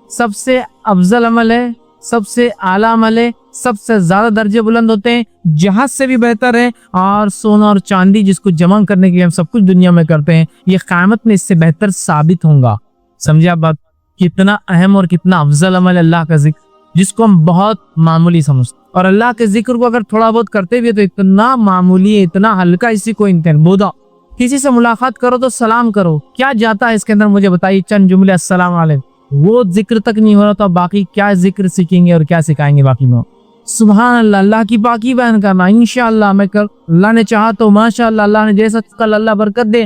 سب سے افضل عمل ہے, سب سے اعلیٰ عمل ہے, سب سے زیادہ درجے بلند ہوتے ہیں, جہاز سے بھی بہتر ہے. اور سونا اور چاندی جس کو جمع کرنے کے لیے ہم سب کچھ دنیا میں کرتے ہیں, یہ قیامت میں اس سے بہتر ثابت ہوں گا. سمجھے آپ بات؟ کتنا اہم اور کتنا افضل عمل ہے اللہ کا ذکر, جس کو ہم بہت معمولی سمجھتے. اور اللہ کے ذکر کو اگر تھوڑا بہت کرتے بھی تو اتنا معمولی ہے, اتنا ہلکا, اسی کو انتہا بودا. کسی سے ملاقات کرو تو سلام کرو, کیا جاتا ہے اس کے اندر مجھے بتائیے؟ چند جملے السلام علیکم. وہ ذکر تک نہیں ہو رہا تو باقی کیا ذکر سیکھیں گے اور کیا سکھائیں گے باقی میں؟ سبحان اللہ, اللہ کی پاکی بیان کرنا. انشاءاللہ میں کر, اللہ نے چاہا تو ماشاءاللہ, اللہ نے جیسا کل اللہ برکت دے.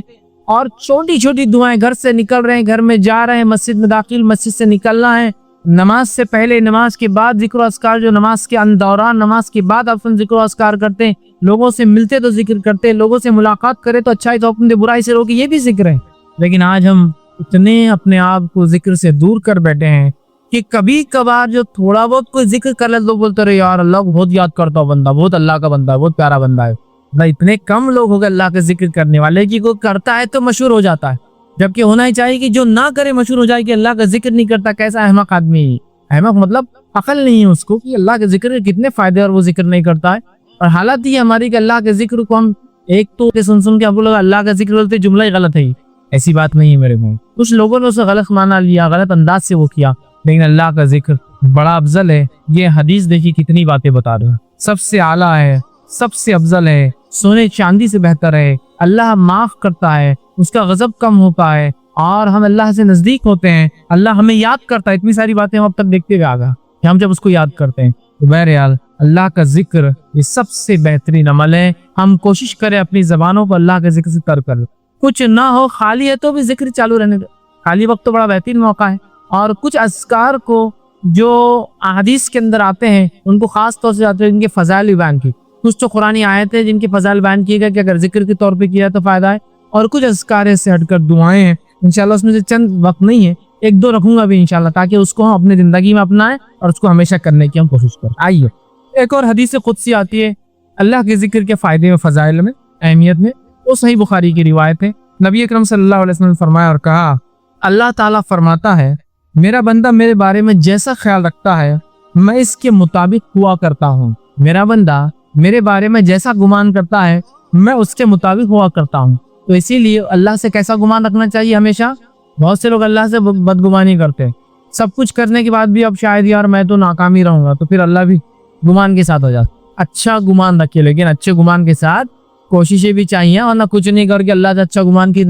اور چھوٹی چھوٹی دعائیں, گھر سے نکل رہے ہیں, گھر میں جا رہے ہیں, مسجد میں داخل, مسجد سے نکلنا ہے, نماز سے پہلے, نماز کے بعد ذکر و اذکار, جو نماز کے دوران, نماز کے بعد اپن ذکر و اذکار کرتے ہیں, لوگوں سے ملتے تو ذکر کرتے ہیں, لوگوں سے ملاقات کرے تو اچھائی تو حکم دے, برائی سے روکے, یہ بھی ذکر ہے. لیکن آج ہم اتنے اپنے آپ کو ذکر سے دور کر بیٹھے ہیں کہ کبھی کبھار جو تھوڑا بہت کوئی ذکر کر لے تو بولتے رہے یار اللہ کو بہت یاد کرتا ہو بندہ, بہت اللہ کا بندہ ہے, بہت پیارا بندہ ہے. اتنے کم لوگ ہو گئے اللہ کا ذکر کرنے والے کہ کوئی کرتا ہے تو مشہور ہو جاتا ہے, جبکہ ہونا ہی چاہیے کہ جو نہ کرے مشہور ہو جائے کہ اللہ کا ذکر نہیں کرتا. کیسا احمق آدمی ہے, احمق مطلب عقل نہیں ہے اس کو کہ اللہ کے ذکر کے کتنے فائدے اور وہ ذکر نہیں کرتا ہے. اور حالت یہ ہماری کہ اللہ کے ذکر کو ہم ایک تو سن کے آپ کو لگا اللہ کا ذکر بولتے جملہ ہی غلط ہے. ایسی بات نہیں ہے میرے بھائی, کچھ لوگوں نے اسے غلط مانا لیا, غلط انداز سے وہ کیا, لیکن اللہ کا ذکر بڑا افضل ہے. یہ حدیث دیکھی کتنی باتیں بتا رہا ہے, سب سے اعلیٰ ہے, سب سے افضل ہے, سونے چاندی سے بہتر ہے, اللہ معاف کرتا ہے, اس کا غضب کم ہوتا ہے, اور ہم اللہ سے نزدیک ہوتے ہیں, اللہ ہمیں یاد کرتا ہے. اتنی ساری باتیں ہم اب تک دیکھتے ہوئے آ گئے کہ ہم جب اس کو یاد کرتے ہیں. تو بہرحال اللہ کا ذکر یہ سب سے بہترین عمل ہے. ہم کوشش کریں اپنی زبانوں کو اللہ کے ذکر سے تر کر, کچھ نہ ہو خالی ہے تو بھی ذکر چالو رہنے دے. خالی وقت تو بڑا بہترین موقع ہے. اور کچھ اذکار کو جو احادیث کے اندر آتے ہیں ان کو خاص طور سے آتے ہیں, ان کے فضائل بیان کی. کچھ تو قرآنی آیت ہے جن کے فضائل بیان کیے گئے کہ اگر ذکر کے طور پہ کیا تو فائدہ ہے, اور کچھ اذکار سے ہٹ کر دعائیں ہیں. انشاءاللہ اس میں سے چند وقت نہیں ہے, ایک دو رکھوں گا بھی انشاءاللہ, تاکہ اس کو ہم اپنی زندگی میں اپنائیں اور اس کو ہمیشہ کرنے کی ہم کوشش کریں. آئیے ایک اور حدیث قدسی آتی ہے اللہ کے ذکر کے فائدے و فضائل میں, اہمیت میں. وہ صحیح بخاری کی روایت ہے. نبی اکرم صلی اللہ علیہ وسلم نے فرمایا اور کہا, اللہ تعالیٰ فرماتا ہے میرا بندہ میرے بارے میں جیسا خیال رکھتا ہے میں اس کے مطابق ہوا کرتا ہوں. میرا بندہ میرے بارے میں جیسا گمان کرتا ہے میں اس کے مطابق ہوا کرتا ہوں. تو اسی لیے اللہ سے کیسا گمان رکھنا چاہیے ہمیشہ. بہت سے لوگ اللہ سے بدگمانی کرتے ہیں, سب کچھ کرنے کے بعد بھی اب شاید یار میں تو ناکام ہی رہوں گا, تو پھر اللہ بھی گمان کے ساتھ ہو جاتا. اچھا گمان رکھیے, لیکن اچھے گمان کے ساتھ کوششیں بھی چاہیے, ورنہ کچھ نہیں کر کے اللہ سے اچھا گمان کی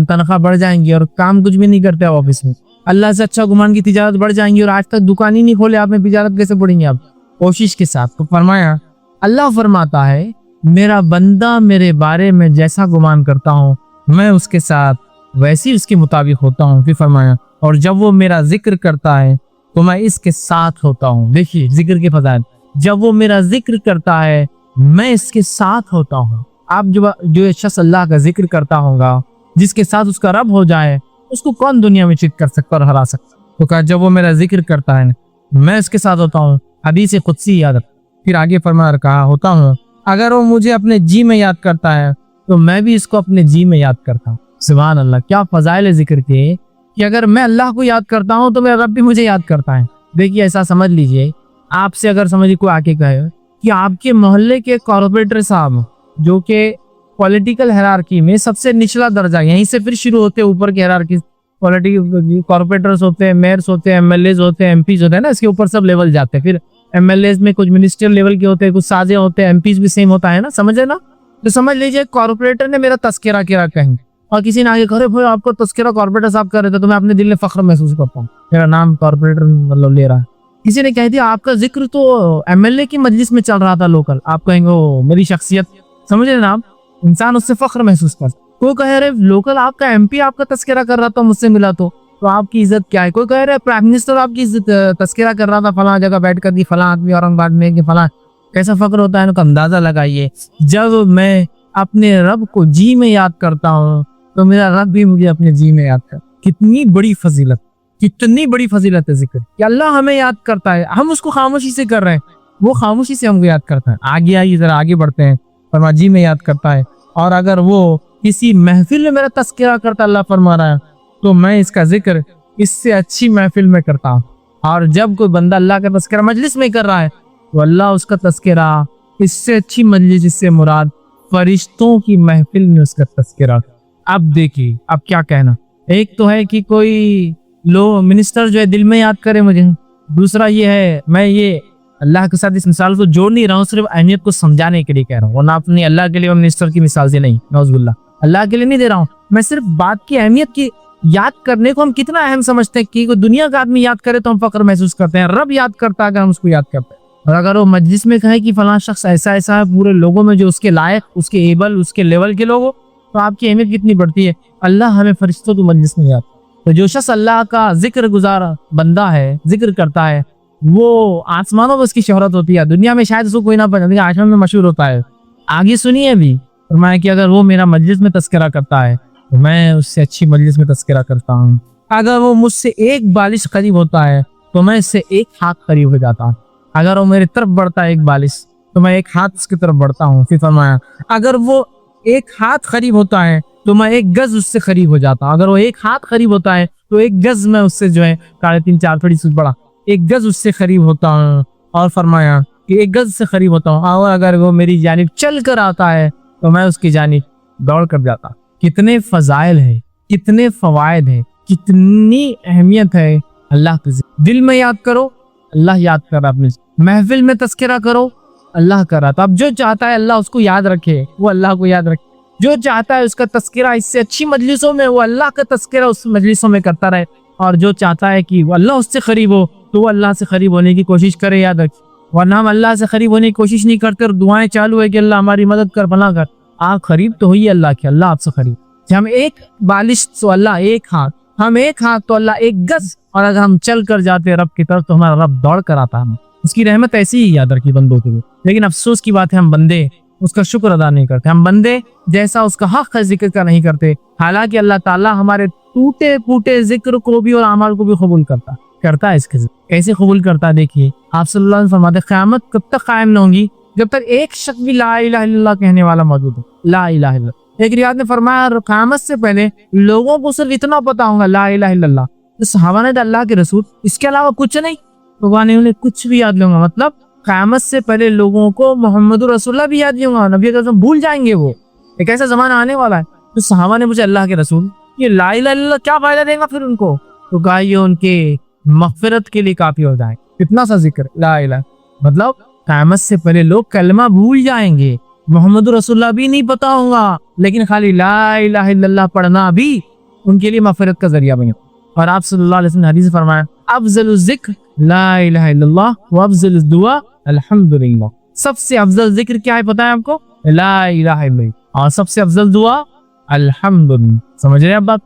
تنخواہ بڑھ جائیں گی اور کام کچھ بھی نہیں کرتے آپ آفس میں. اللہ سے اچھا گمان کی تجارت بڑھ جائیں گی اور آج تک دکان ہی نہیں کھولے آپ, میں تجارت کیسے پڑیں گے آپ کوشش کے ساتھ. تو فرمایا اللہ فرماتا ہے میرا بندہ میرے بارے میں جیسا گمان کرتا ہوں میں اس کے ساتھ ویسی اس کے مطابق ہوتا ہوں. پھر فرمایا اور جب وہ میرا ذکر کرتا ہے تو میں اس کے ساتھ ہوتا ہوں. دیکھیے ذکر کے فضائل, جب وہ میرا ذکر کرتا ہے میں اس کے ساتھ ہوتا ہوں. آپ جو شخص اللہ کا ذکر کرتا ہوگا, جس کے ساتھ اس کا رب ہو جائے, اس کو کون دنیا میں چیت کر سکتا اور ہرا سکتا. تو کہا جب وہ میرا ذکر کرتا ہے میں اس کے ساتھ ہوتا ہوں. حدیث قدسی یاد رکھ. پھر آگے فرمایا کہا ہوتا ہوں اگر وہ مجھے اپنے جی میں یاد کرتا ہے تو میں بھی اس کو اپنے جی میں یاد کرتا ہوں. سبحان اللہ, کیا فضائل ذکر کے کہ اگر میں اللہ کو یاد کرتا ہوں تو میرا رب بھی مجھے یاد کرتا ہے. دیکھیے ایسا سمجھ لیجئے, آپ سے اگر سمجھے کوئی آ کے کہے کہ آپ کے محلے کے کارپوریٹر صاحب جو کہ پولیٹیکل ہیرارکی میں سب سے نچلا درجہ, یہیں سے پھر شروع ہوتے اوپر کی ہیرارکی, کارپوریٹرز ہوتے ہیں, میئرز ہوتے ہیں, ایم ایل ایز ہوتے ہیں, ایم پیز ہوتے ہیں نا, اس کے اوپر سب لیول جاتے ہیں. پھر ایم ایل ایز میں کچھ منسٹر لیول کے ہوتے ہیں, کچھ سازے ہوتے ہیں, ایم پیز بھی سیم ہوتا ہے نا, سمجھے نا. تو سمجھ لیجئے کارپوریٹر نے میرا تذکرہ کیا کہیں اور کسی نے آگے کہے بھائی آپ کو تذکرہ کارپوریٹر صاحب کر رہے تھے تو میں اپنے دل میں فخر محسوس کرتا ہوں, میرا نام کارپوریٹر مطلب لے رہا ہے. کسی نے کہہ دیا آپ کا ذکر تو ایم ایل اے کی مجلس میں چل رہا تھا لوکل, آپ کہیں گے میری شخصیت, سمجھے نا آپ, انسان اس سے فخر محسوس کرتا. کوئی کہہ رہے لوکل آپ کا ایم پی آپ کا تذکرہ کر رہا تھا مجھ سے ملا تو تو آپ کی عزت کیا ہے؟ کوئی کہہ رہا ہے پرائم منسٹر آپ کی عزت تذکرہ کر رہا تھا فلاں جگہ بیٹھ کر کہ فلاں آدمی اورنگ آباد میں کہ فلاں، کیسا فخر ہوتا ہے ان کا اندازہ لگائیے۔ جب میں اپنے رب کو جی میں یاد کرتا ہوں تو میرا رب بھی مجھے اپنے جی میں یاد کرتا ہے۔ کتنی بڑی فضیلت، کتنی بڑی فضیلت ہے ذکر کہ اللہ ہمیں یاد کرتا ہے، ہم اس کو خاموشی سے کر رہے ہیں، وہ خاموشی سے ہم کو یاد کرتا ہے۔ آگے آئیے ذرا آگے بڑھتے ہیں، فرما جی میں یاد کرتا ہے، اور اگر وہ کسی محفل میں میرا تذکرہ کرتا، اللہ فرما رہا ہے، تو میں اس کا ذکر اس سے اچھی محفل میں کرتا ہوں۔ اور جب کوئی بندہ اللہ کا تذکرہ مجلس میں کر رہا ہے تو اللہ اس کا تذکرہ اس سے اچھی مجلس، اس سے مراد فرشتوں کی محفل میں اس کا تذکرہ۔ اب دیکھیے اب کیا کہنا، ایک تو ہے کہ کوئی منسٹر جو ہے دل میں یاد کرے مجھے، دوسرا یہ ہے میں یہ اللہ کے ساتھ اس مثال کو جوڑ نہیں رہا ہوں، صرف اہمیت کو سمجھانے کے لیے کہہ رہا ہوں، ورنہ اپنی اللہ کے لیے منسٹر کی مثال سے نہیں، نعوذ باللہ، اللہ کے لیے نہیں دے رہا ہوں، میں صرف بات کی اہمیت کی یاد کرنے کو ہم کتنا اہم سمجھتے ہیں کہ کوئی دنیا کا آدمی یاد کرے تو ہم فخر محسوس کرتے ہیں، رب یاد کرتا ہے اگر ہم اس کو یاد کرتے ہیں۔ اور اگر وہ مجلس میں کہے کہ فلاں شخص ایسا ایسا ہے پورے لوگوں میں جو اس کے لائق، اس کے ایبل، اس کے لیول کے لوگ ہو، تو آپ کی اہمیت کتنی بڑھتی ہے۔ اللہ ہمیں فرشتوں کی مجلس میں یاد، تو جو شخص اللہ کا ذکر گزار بندہ ہے، ذکر کرتا ہے، وہ آسمانوں میں اس کی شہرت ہوتی ہے، دنیا میں شاید اس کو کوئی نہ پہچانے، آسمان میں مشہور ہوتا ہے۔ آگے سنیے ابھی فرمایا کہ اگر وہ میرا مجلس میں تذکرہ کرتا ہے تو میں اس سے اچھی مجلس میں تذکرہ کرتا ہوں۔ اگر وہ مجھ سے ایک بالش قریب ہوتا ہے تو میں اس سے ایک ہاتھ قریب ہو جاتا ہوں۔ اگر وہ میری طرف بڑھتا ہے ایک بالش تو میں ایک ہاتھ اس کی طرف بڑھتا ہوں۔ پھر فرمایا اگر وہ ایک ہاتھ قریب ہوتا ہے تو میں ایک گز اس سے قریب ہو جاتا ہوں۔ اگر وہ ایک ہاتھ قریب ہوتا ہے تو ایک گز میں اس سے جو ہے 3.5 تھوڑی سی بڑا، ایک گز اس سے قریب ہوتا ہوں۔ اور فرمایا کہ ایک گز سے قریب ہوتا ہوں، اور اگر وہ میری جانب چل کر آتا ہے تو میں اس کی جانب دوڑ کر جاتا ہوں۔ کتنے فضائل ہیں، کتنے فوائد ہیں، کتنی اہمیت ہے اللہ کے ذکر۔ دل میں یاد کرو، اللہ یاد کر رہا، اپنے محفل میں تذکرہ کرو، اللہ کر رہا۔ تو اب جو چاہتا ہے اللہ اس کو یاد رکھے، وہ اللہ کو یاد رکھے، جو چاہتا ہے اس کا تذکرہ اس سے اچھی مجلسوں میں، وہ اللہ کا تذکرہ اس مجلسوں میں کرتا رہے، اور جو چاہتا ہے کہ وہ اللہ اس سے قریب ہو تو وہ اللہ سے قریب ہونے کی کوشش کرے، یاد رکھے۔ ورنہ ہم اللہ سے قریب ہونے کی کوشش نہیں کرتے اور دعائیں چالو ہے کہ اللہ ہماری مدد کر، بنا کر، آپ قریب تو ہوئی اللہ کے، اللہ آپ سے قریب۔ ہم ایک بالش تو اللہ ایک ہاتھ، ہم ایک ہاتھ تو اللہ ایک گز، اور اگر ہم چل کر جاتے رب کی طرف تو ہمارا رب دوڑ کر آتا ہے۔ اس کی رحمت ایسی ہی یاد رکھی بندوں کے لیے، لیکن افسوس کی بات ہے ہم بندے اس کا شکر ادا نہیں کرتے، ہم بندے جیسا اس کا حق ہے ذکر کا نہیں کرتے، حالانکہ اللہ تعالیٰ ہمارے ٹوٹے پھوٹے ذکر کو بھی اور اعمال کو بھی قبول کرتا ہے۔ اس کے ذکر کیسے قبول کرتا ہے دیکھیے، آپ صلی اللہ علیہ وسلم فرماتے ہیں قیامت کب تک قائم نہ ہوں گی جب تک ایک شخص بھی لا الہ الا اللہ کہنے والا موجود ہو، لا الہ الا اللہ۔ ایک روایت نے فرمایا قیامت سے پہلے لوگوں کو صرف اتنا پتا ہوگا لا الہ الا اللہ، تو صحابہ نے اللہ کے رسول اس کے علاوہ کچھ نہیں، تو وہ انہیں کچھ بھی یاد لوں گا، مطلب قیامت سے پہلے لوگوں کو محمد رسول اللہ بھی یاد نہیں ہوگا، نبی اکرم بھول جائیں گے، وہ ایک ایسا زمانہ آنے والا ہے۔ تو صحابہ نے پوچھا اللہ کے رسول یہ لا الہ الا اللہ کیا فائدہ دے گا پھر ان کو؟ تو کہا یہ ان کے مغفرت کے لیے کافی ہو جائے، اتنا سا ذکر لا الہ، مطلب قیامت سے پہلے لوگ کلمہ بھول جائیں گے، محمد رسول اللہ بھی نہیں پتا ہوگا، لیکن خالی لا الہ الا اللہ پڑھنا بھی ان کے لیے مغفرت کا ذریعہ بنے۔ اور آپ صلی اللہ علیہ وسلم نے حدیث میں فرمایا افضل الذکر لا الہ الا اللہ وافضل الدعاء الحمدللہ، سب سے افضل ذکر کیا ہے پتہ ہے آپ کو؟ لا الہ الا اللہ، اور سب سے افضل دعا الحمدللہ۔ سمجھ رہے ہیں بات؟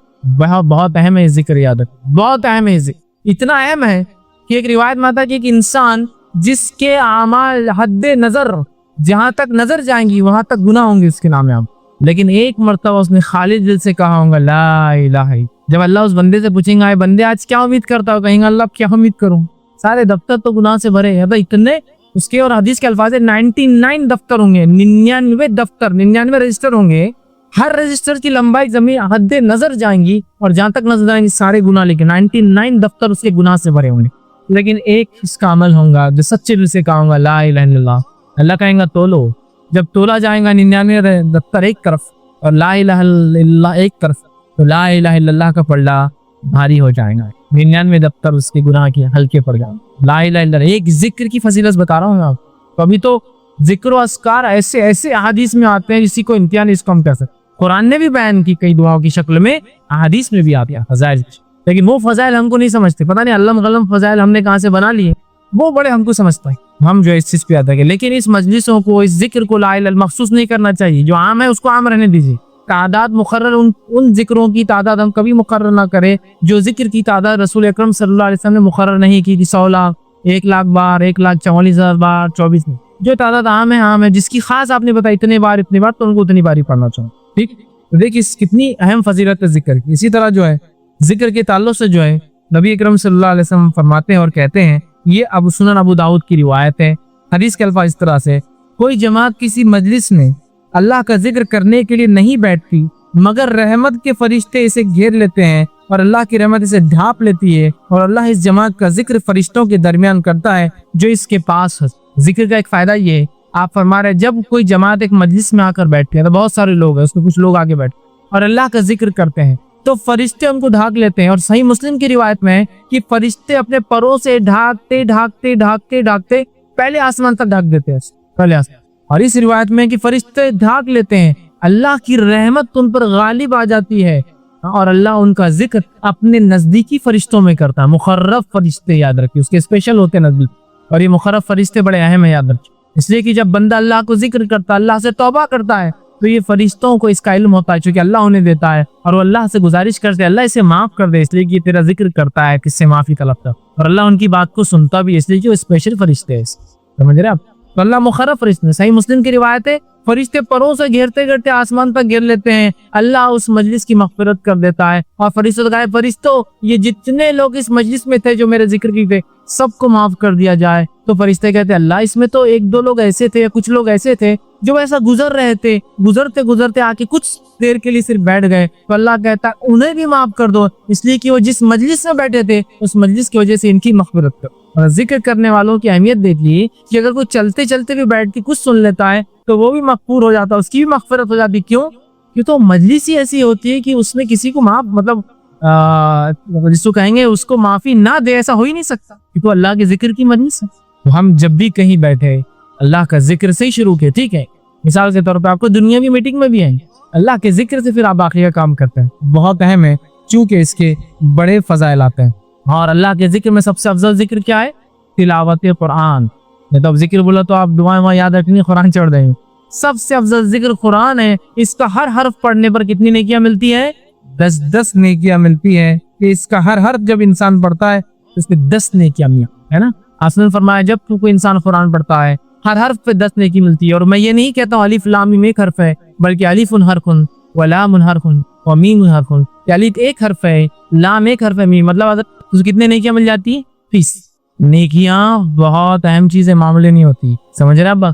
بہت اہم ہے ذکر، یاد رکھیں بہت اہم ہے ذکر، اتنا اہم ہے کہ ایک روایت میں آتا ہے کہ ایک انسان جس کے اعمال حد نظر جہاں تک نظر جائیں گی وہاں تک گناہ ہوں گے اس کے نام میں، لیکن ایک مرتبہ اس نے خالص دل سے کہا ہوگا لا الہ الا۔ جب اللہ اس بندے سے پوچھیں گا بندے آج کیا امید کرتا ہو، کہیں گا اللہ کیا امید کروں، سارے دفتر تو گناہ سے بھرے ہیں، اتنے اس کے، اور حدیث کے الفاظ 99 دفتر ہوں گے، 99 دفتر، 99 رجسٹر ہوں گے، ہر رجسٹر کی لمبائی زمین حد نظر جائیں گی، اور جہاں تک نظر جائیں گی سارے گناہ، لیکن 99 دفتر اس کے گناہ سے بھرے ہوں گے، لیکن ایک اس کا عمل ہوگا جو سچے دل سے کہا ہوگا لا الہ الا اللہ۔ اللہ کہیں گا تولو، جب تولا جائیں گا 99 دفتر ایک طرف اور لا الہ الا اللہ ایک طرف، تو لا الہ الا اللہ کا پلڑا بھاری ہو جائے گا، 99 دفتر اس کے گناہ کے ہلکے پڑ جائیں گے۔ لا الہ الا اللہ ایک ذکر کی فضیلت بتا رہا ہوں آپ کو، ابھی تو ذکر و اذکار ایسے ایسے احادیث میں آتے ہیں جسی کو امتحان اس کو ہم کہہ سکتے، قرآن نے بھی بیان کی کئی دعاؤں کی شکل میں، احادیث میں بھی آتی ہے فضائل، لیکن وہ فضائل ہم کو نہیں سمجھتے، پتہ نہیں علم غلم فضائل ہم نے کہاں سے بنا لیے، وہ بڑے ہم کو سمجھتا ہے، ہم جو اس چیز پہ آتا ہے، لیکن اس مجلسوں کو، اس ذکر کو لا الہ الا اللہ مخصوص نہیں کرنا چاہیے، جو عام ہے اس کو عام رہنے دیجیے، تعداد مقرر ان ذکروں کی تعداد ہم کبھی مقرر نہ کریں جو ذکر کی تعداد رسول اکرم صلی اللہ علیہ وسلم نے مقرر نہیں کی تھی، 100 لاکھ، 1 لاکھ بار، 1,44,000 بار، 24 میں جو تعداد عام ہے جس کی خاص آپ نے بتائی اتنے بار تو ان کو اتنی بار ہی پڑھنا چاہوں. ٹھیک، دیکھ اس کتنی اہم فضیلت ہے ذکر کی. اسی طرح جو ہے ذکر کے تعلق سے جو ہے نبی اکرم صلی اللہ علیہ وسلم فرماتے ہیں اور کہتے ہیں، یہ سنن ابو داؤد کی روایت ہے. حدیث کے الفاظ اس طرح سے، کوئی جماعت کسی مجلس میں اللہ کا ذکر کرنے کے لیے نہیں بیٹھتی مگر رحمت کے فرشتے اسے گھیر لیتے ہیں اور اللہ کی رحمت اسے ڈھانپ لیتی ہے اور اللہ اس جماعت کا ذکر فرشتوں کے درمیان کرتا ہے جو اس کے پاس ہے. ذکر کا ایک فائدہ یہ ہے، آپ فرما رہے ہیں جب کوئی جماعت ایک مجلس میں آ کر بیٹھتی ہے تو بہت سارے لوگ ہیں، اس میں کچھ لوگ آگے بیٹھتے اور اللہ کا ذکر کرتے ہیں تو فرشتے ان کو ڈھانک لیتے ہیں. اور صحیح مسلم کی روایت میں ہے کہ فرشتے اپنے پروں سے ڈھانکتے پہلے آسمان تک ڈھانک دیتے ہیں پہلے آسمان. اور اس روایت میں کہ فرشتے ڈھانک لیتے ہیں، اللہ کی رحمت ان پر غالب آ جاتی ہے اور اللہ ان کا ذکر اپنے نزدیکی فرشتوں میں کرتا ہے. مقرب فرشتے یاد رکھیے، اس کے اسپیشل ہوتے ہیں نزدیک، اور یہ مقرب فرشتے بڑے اہم ہیں یاد رکھیے. اس لیے کہ جب بندہ اللہ کو ذکر کرتا ہے، اللہ سے توبہ کرتا ہے تو یہ فرشتوں کو اس کا علم ہوتا ہے چونکہ اللہ انہیں دیتا ہے اور وہ اللہ سے گزارش کرتے ہیں اللہ اسے معاف کر دے، اس لیے کہ تیرا ذکر کرتا ہے، کس سے معافی طلبتا ہے اور اللہ ان کی بات کو سنتا بھی ہے، اس لیے کہ وہ اسپیشل فرشتے ہیں. سمجھ رہے آپ؟ تو اللہ مقرب فرشتے. صحیح مسلم کی روایت ہے فرشتے پروں سے گھیرتے آسمان تک گھیر لیتے ہیں، اللہ اس مجلس کی مغفرت کر دیتا ہے. اور فرشتوں نے کہا فرشتوں یہ جتنے لوگ اس مجلس میں تھے جو میرے ذکر کی تھے سب کو معاف کر دیا جائے. تو فرشتے کہتے ہیں اللہ اس میں تو 1-2 لوگ ایسے تھے، کچھ لوگ ایسے تھے جو ایسا گزر رہے تھے، گزرتے آ کے کچھ دیر کے لیے صرف بیٹھ گئے، تو اللہ کہتا ہے انہیں بھی معاف کر دو، اس لیے کہ وہ جس مجلس میں بیٹھے تھے اس مجلس کی وجہ سے ان کی مغفرت کرو. اور ذکر کرنے والوں کی اہمیت دیکھیے کہ اگر کوئی چلتے بھی بیٹھ کے کچھ سن لیتا ہے تو وہ بھی مغفور ہو جاتا ہے، اس کی بھی مغفرت ہو جاتی. کیوں؟ کہ تو مجلس ہی ایسی ہوتی ہے کہ اس میں کسی کو معاف جس کو کہیں گے اس کو معافی نہ دے، ایسا ہو ہی نہیں سکتا کہ تو اللہ کے ذکر کی مجلس ہے. تو ہم جب بھی کہیں بیٹھے اللہ کا ذکر سے ہی شروع کیے. ٹھیک ہے، مثال کے طور پہ آپ کو دنیاوی میٹنگ میں بھی آئیں اللہ کے ذکر سے پھر آپ باقی کا کام کرتے ہیں، بہت اہم ہے چونکہ اس کے بڑے فضائل آتے ہیں. اور اللہ کے ذکر میں سب سے افضل ذکر کیا ہے؟ تلاوت قرآن. تو اب ذکر بولا تو آپ دعائیں یاد رکھنی، قرآن چڑھ دیں. سب سے افضل ذکر قرآن ہے. اس کا ہر حرف پڑھنے پر کتنی نیکیاں ملتی ہیں؟ 10 نیکیاں ملتی ہیں. کہ اس کا ہر حرف جب انسان پڑھتا ہے اس میں 10 نیکیاں ہے نا. آپ نے فرمایا جب کوئی انسان قرآن پڑھتا ہے ہر حرف پہ 10 نیکی ملتی ہے. اور میں یہ نہیں کہتا ہوں الف لام میم ایک حرف ہے، بلکہ الف حرف و لام حرف و میم حرف. الف ایک حرف ہے، لام ایک حرف ہے، میم مطلب کتنے نیکیاں مل جاتی ہیں؟ 30 نیکیاں. بہت اہم چیز ہے، معاملے نہیں ہوتی. سمجھ رہے اب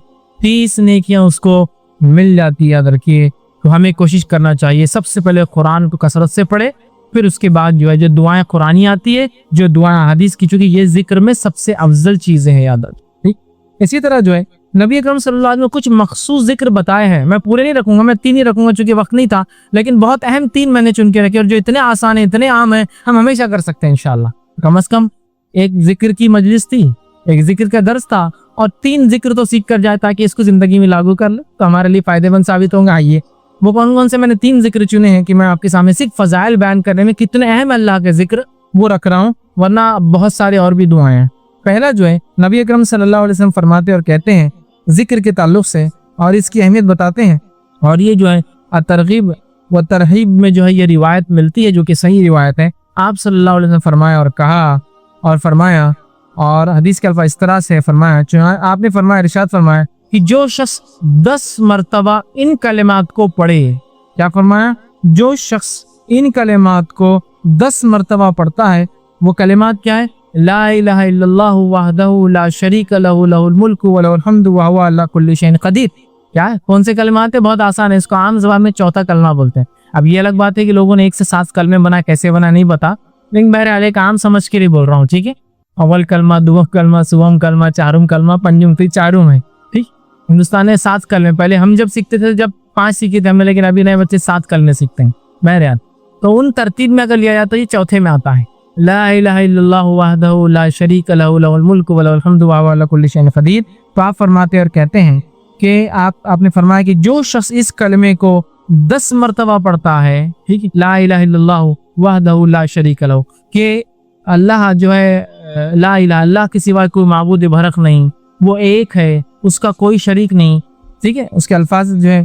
30 نیکیاں اس کو مل جاتی ہے. یاد رکھیے. تو ہمیں کوشش کرنا چاہیے سب سے پہلے قرآن کو کثرت سے پڑھے، پھر اس کے بعد جو ہے جو دعائیں قرآنی آتی ہے، جو دعائیں حدیث کی، چونکہ یہ ذکر میں سب سے افضل چیزیں ہیں. یاد رکھیں. ٹھیک. اسی طرح جو ہے نبی اکرم صلی اللہ علیہ وسلم نے کچھ مخصوص ذکر بتائے ہیں. میں پورے نہیں رکھوں گا، میں 3 ہی رکھوں گا چونکہ وقت نہیں تھا، لیکن بہت اہم 3 میں نے چن کے رکھے اور جو اتنے آسان ہیں، اتنے عام ہیں، ہم ہمیشہ کر سکتے ہیں انشاءاللہ. کم از کم ایک ذکر کی مجلس تھی، ایک ذکر کا درس تھا اور 3 ذکر تو سیکھ کر جائے تاکہ اس کو زندگی میں لاگو کر لے تو ہمارے لیے فائدے مند ثابت ہوں گے. آئیے وہ کون سے میں نے 3 ذکر چنے ہیں کہ میں آپ کے سامنے صرف فضائل بیان کرنے میں کتنے اہم اللہ کے ذکر وہ رکھ رہا ہوں، ورنہ بہت سارے اور بھی دعائیں ہیں. پہلا جو ہے نبی اکرم صلی اللہ علیہ وسلم فرماتے اور کہتے ہیں ذکر کے تعلق سے اور اس کی اہمیت بتاتے ہیں. اور یہ جو ہے ترغیب و ترہیب میں جو ہے یہ روایت ملتی ہے جو کہ صحیح روایت ہے. آپ صلی اللہ علیہ وسلم فرمایا اور کہا اور فرمایا اور حدیث کے الفاظ اس طرح سے فرمایا. آپ نے فرمایا، ارشاد فرمایا کہ جو شخص 10 مرتبہ ان کلمات کو پڑھے، کیا فرمایا؟ جو شخص ان کلمات کو 10 مرتبہ پڑھتا ہے، وہ کلمات کیا ہے؟ لا الہ الا اللہ وحدہ لا شریک لہ لہ الملک و لہ الحمد وہو علی کل شیء قدیر. کیا ہے؟ کون سے کلمات ہیں؟ بہت آسان ہے. اس کو عام زبان میں چوتھا کلمہ بولتے ہیں. اب یہ الگ بات ہے کہ لوگوں نے 1 سے 7 کلمے بنائے، کیسے بنا نہیں بتا، لیکن بہرحال ایک عام سمجھ کے لیے بول رہا ہوں. ٹھیک ہے. اول کلمہ، دوم کلمہ، سوم کلمہ، چارم کلمہ، پنجم تھی، چارم ہے. ٹھیک. ہندوستان میں 7 کلمے. پہلے ہم جب سیکھتے تھے جب 5 سیکھے تھے ہم نے، لیکن ابھی نئے بچے 7 کلمے سیکھتے ہیں. بہرحال تو ان ترتیب میں اگر لیا جاتا ہے یہ چوتھے میں آتا ہے. لا الہ الا اللہ وحدہ لا شریک لہ لہ الملک و لہ الحمد وہو علی کل شیء قدیر. تو آپ فرماتے اور کہتے ہیں کہ آپ نے فرمایا کہ جو شخص اس کلمے کو 10 مرتبہ پڑھتا ہے، ٹھیک ہے، لا الہ الا اللہ وحدہ لا شریک لہ، کہ اللہ جو ہے لا الہ، اللہ کے سوا کوئی معبود برحق نہیں، وہ ایک ہے، اس کا کوئی شریک نہیں. ٹھیک ہے. اس کے الفاظ جو ہے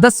10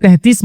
33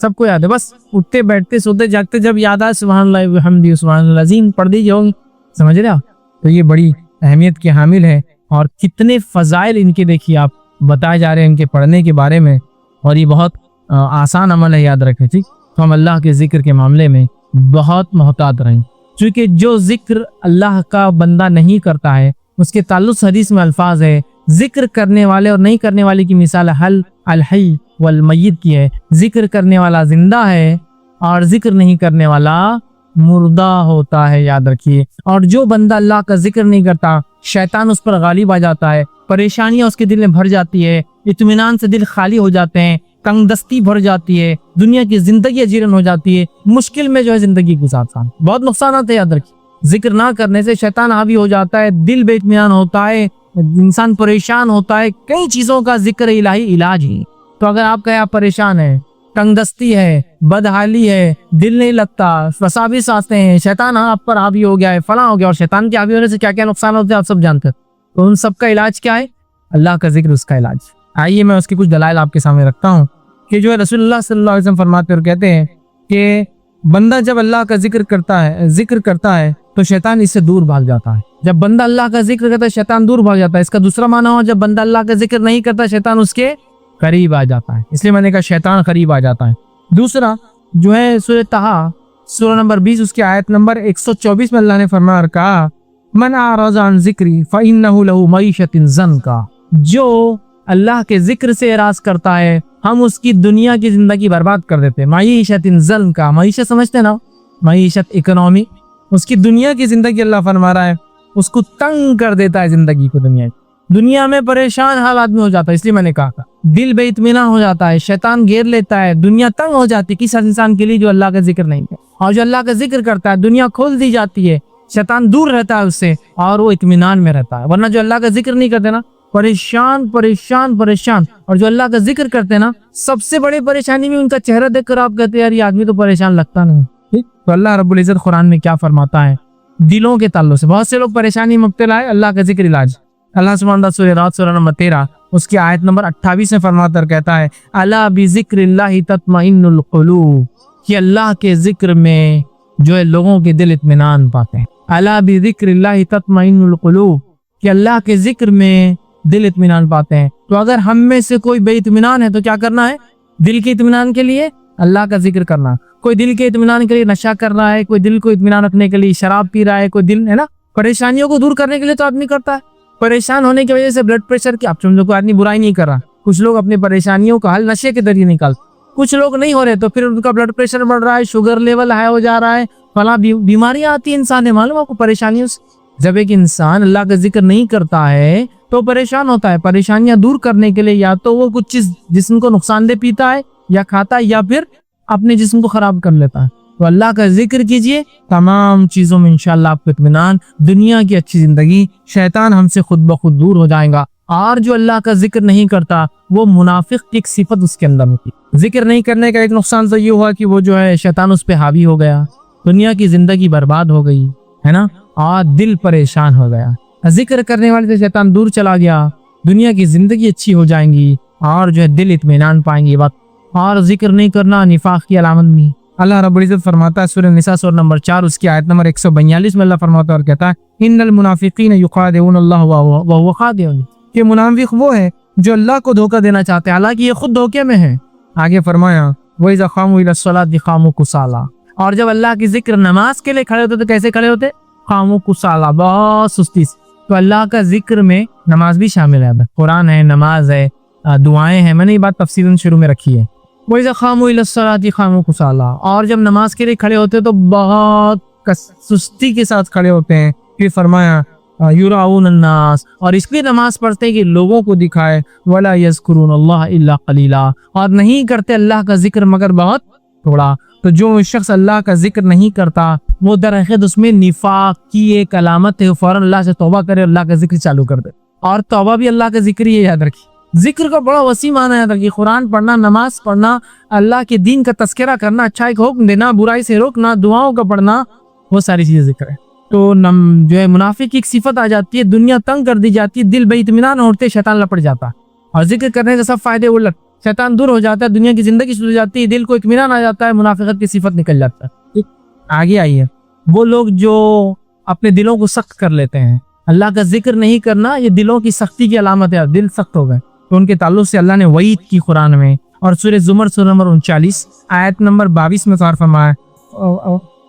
سب کو یاد ہے، بس اٹھتے بیٹھتے سوتے جاگتے جب یاد آئے سبحان اللہ وبحمدہ سبحان اللہ العظیم پڑھ دیجیے ہوگی، سمجھ رہے آپ؟ تو یہ بڑی اہمیت کے حامل ہے، اور کتنے فضائل ان کے دیکھیے آپ بتائے جا رہے ہیں ان کے پڑھنے کے بارے میں، اور یہ بہت آسان عمل ہے، یاد رکھیں ٹھیک۔ تو ہم اللہ کے ذکر کے معاملے میں بہت محتاط رہیں، چونکہ جو ذکر اللہ کا بندہ نہیں کرتا ہے اس کے تعلق سے حدیث میں الفاظ ہے، ذکر کرنے والے اور نہیں کرنے والے کی مثال حل الحی والمیت کی ہے۔ ذکر کرنے والا زندہ ہے اور ذکر نہیں کرنے والا مردہ ہوتا ہے، یاد رکھیے۔ اور جو بندہ اللہ کا ذکر نہیں کرتا شیطان اس پر غالب آ جاتا ہے، پریشانیاں اس کے دل میں بھر جاتی ہے، اطمینان سے دل خالی ہو جاتے ہیں، تنگ دستی بھر جاتی ہے، دنیا کی زندگی اجیرن ہو جاتی ہے، مشکل میں جو ہے زندگی گزارتا ہے، بہت نقصانات ہے، یاد رکھیے۔ ذکر نہ کرنے سے شیطان حاوی ہو جاتا ہے، دل بے اطمینان ہوتا ہے، انسان پریشان ہوتا ہے، کئی چیزوں کا ذکر الہی علاج ہی۔ تو اگر آپ کہیں آپ پریشان ہیں، تنگ دستی ہے، بدحالی ہے، دل نہیں لگتا، وساوس آتے ہیں، شیطان آپ پر حاوی ہو گیا ہے، فلاں ہو گیا، اور شیطان کے حاوی ہونے سے کیا کیا نقصان ہوتے ہیں آپ سب جانتے ہیں، تو ان سب کا علاج کیا ہے؟ اللہ کا ذکر، اس کا علاج۔ آئیے میں اس کی کچھ دلائل آپ کے سامنے رکھتا ہوں کہ جو ہے رسول اللہ صلی اللہ علیہ وسلم فرماتے اور کہتے ہیں کہ بندہ جب اللہ کا ذکر کرتا ہے تو شیطان اس سے دور بھاگ جاتا ہے۔ جب بندہ اللہ کا ذکر کرتا ہے شیطان دور بھاگ جاتا ہے۔ اس کا دوسرا معنی ہو جب بندہ اللہ کا ذکر نہیں کرتا شیطان اس کے قریب آ جاتا ہے، اس لیے میں نے کہا شیطان قریب آ جاتا ہے۔ دوسرا جو ہے سورہ طٰہٰ سورہ نمبر 20 اس کی آیت نمبر 124 میں اللہ نے فرمایا اور کہا من اعرض عن ذکری فإنہ لہ معیشۃ ضنکا، جو اللہ کے ذکر سے اعراض کرتا ہے ہم اس کی دنیا کی زندگی برباد کر دیتے ہیں۔ معیشۃ ضنکا، معیشت سمجھتے نا، معیشت اکنامی، اس کی دنیا کی زندگی اللہ فرما رہا ہے اس کو تنگ کر دیتا ہے، زندگی کو دنیا میں پریشان حال آدمی ہو جاتا ہے۔ اس لیے میں نے کہا تھا دل بے اطمینان ہو جاتا ہے، شیطان گھیر لیتا ہے، دنیا تنگ ہو جاتی ہے کس انسان کے لیے جو اللہ کا ذکر نہیں کرتا، اور جو اللہ کا ذکر کرتا ہے دنیا کھول دی جاتی ہے، شیطان دور رہتا ہے اس سے اور وہ اطمینان میں رہتا ہے۔ ورنہ جو اللہ کا ذکر نہیں کرتے نا پریشان پریشان پریشان، اور جو اللہ کا ذکر کرتے نا سب سے بڑی پریشانی میں ان کا چہرہ دیکھ کر آپ کہتے ہیں یار یہ آدمی تو پریشان لگتا نہیں۔ تو اللہ رب العزت قرآن میں کیا فرماتا ہے دلوں کے تعلق سے؟ بہت سے لوگ پریشانی مبتلا ہے، اللہ کا ذکر علاج۔ اللہ سبحانہ وتعالیٰ سورہ رات سورہ نمبر 13 اس کی آیت نمبر 28 میں فرماتا اور کہتا ہے الا بذکر اللہ تطمئن القلوب، کہ اللہ کے ذکر میں جو ہے لوگوں کے دل اطمینان پاتے ہیں۔ الا بذکر اللہ تطمئن القلوب، کہ اللہ کے ذکر میں دل اطمینان پاتے ہیں۔ تو اگر ہم میں سے کوئی بے اطمینان ہے تو کیا کرنا ہے؟ دل کے اطمینان کے لیے اللہ کا ذکر کرنا۔ کوئی دل کے اطمینان کے لیے نشہ کر رہا ہے، کوئی دل کو اطمینان رکھنے کے لیے شراب پی رہا ہے، کوئی دل ہے نا پریشانیوں کو دور کرنے کے لیے تو آدمی کرتا ہے۔ پریشان ہونے کی وجہ سے بلڈ پریشر کی آپ سمجھو کوئی آدمی برائی نہیں کر رہا، کچھ لوگ اپنی پریشانیوں کا حل نشے کے ذریعے نکالتے، کچھ لوگ نہیں ہو رہے تو پھر ان کا بلڈ پریشر بڑھ رہا ہے، شوگر لیول ہائی ہو جا رہا ہے، فلاں بیماریاں آتی ہیں انسان نے، معلوم آپ کو پریشانیوں سے۔ جب ایک انسان اللہ کا ذکر نہیں کرتا ہے تو پریشان ہوتا ہے، پریشانیاں دور کرنے کے لیے یا تو وہ کچھ چیز جسم کو نقصان دہ پیتا ہے یا کھاتا ہے یا پھر اپنے جسم کو خراب کر لیتا ہے۔ تو اللہ کا ذکر کیجئے، تمام چیزوں میں انشاءاللہ آپ کو اطمینان، دنیا کی اچھی زندگی، شیطان ہم سے خود بخود دور ہو جائے گا۔ اور جو اللہ کا ذکر نہیں کرتا وہ منافق کی ایک صفت اس کے اندر ہوتی ہے۔ ذکر نہیں کرنے کا ایک نقصان تو یہ ہوا کہ وہ جو ہے شیطان اس پہ حاوی ہو گیا، دنیا کی زندگی برباد ہو گئی ہے نا، اور دل پریشان ہو گیا۔ ذکر کرنے والے سے شیطان دور چلا گیا، دنیا کی زندگی اچھی ہو جائیں گی اور جو ہے دل اطمینان پائیں گے۔ بات اور ذکر نہیں کرنا نفاق کی علامت بھی۔ اللہ رب العزت فرماتا ہے سورہ نساء سورہ نمبر 4 اس کی آیت نمبر 142 میں اللہ فرماتا ہے اور کہتا ہے ان المنافقین یخادعون اللہ وهو خادعهم، کہ منافق وہ ہے جو اللہ کو دھوکہ دینا چاہتے ہیں حالانکہ یہ خود دھوکے میں ہیں۔ آگے فرمایا وَإِذَا قَامُوا إِلَى الصَّلَاةِ قَامُوا كُسَالَىٰ، اور جب اللہ کی ذکر نماز کے لیے کھڑے ہوتے تو کیسے کھڑے ہوتے؟ قاموا كُسَالَىٰ، بہت سستی سے۔ تو اللہ کا ذکر میں نماز بھی شامل ہے، قرآن ہے، نماز ہے، دعائیں ہیں، میں نے یہ بات تفصیلاً شروع میں رکھی ہے۔ وَإِذَا قَامُوا إِلَى الصَّلَاةِ قَامُوا كُسَالَىٰ، اور جب نماز کے لیے کھڑے ہوتے تو بہت سستی کے ساتھ کھڑے ہوتے ہیں۔ پھر فرمایا یراؤن الناس، اور اس لیے نماز پڑھتے ہیں کہ لوگوں کو دکھائے، ولا یذکرون اللہ الا قلیلا، اور نہیں کرتے اللہ کا ذکر مگر بہت تھوڑا۔ تو جو شخص اللہ کا ذکر نہیں کرتا وہ در حقیقت اس میں نفاق کی ایک علامت ہے، وہ فوراً اللہ سے توبہ کرے اور اللہ کا ذکر چالو کر دے، اور توبہ بھی اللہ کا ذکر ہی ہے، یاد رکھیے۔ ذکر کا بڑا وسیع معنی یاد رکھیے، قرآن پڑھنا، نماز پڑھنا، اللہ کے دین کا تذکرہ کرنا، اچھائی کا حکم دینا، برائی سے روکنا، دعاؤں کا پڑھنا، وہ ساری چیزیں ذکر ہے۔ تو جو ہے منافق کی ایک صفت آ جاتی ہے، دنیا تنگ کر دی جاتی ہے، دل بے اطمینان ہوتے، شیطان لپٹ جاتا ہے، اور ذکر کرنے سے سب فائدے الٹ شیطان دور ہو جاتا ہے, دنیا کی زندگی شروع ہو جاتی ہے, دل کو اطمینان آ جاتا ہے, منافقت کی صفت نکل جاتا ہے. آگے آئیے, وہ لوگ جو اپنے دلوں کو سخت کر لیتے ہیں, اللہ کا ذکر نہیں کرنا یہ دلوں کی سختی کی علامت ہے, دل سخت ہو گئے. تو ان کے تعلق سے اللہ نے وعید کی قرآن میں, اور سورہ زمر سورہ نمبر 39 آیت نمبر 22 میں قرار فرمایا.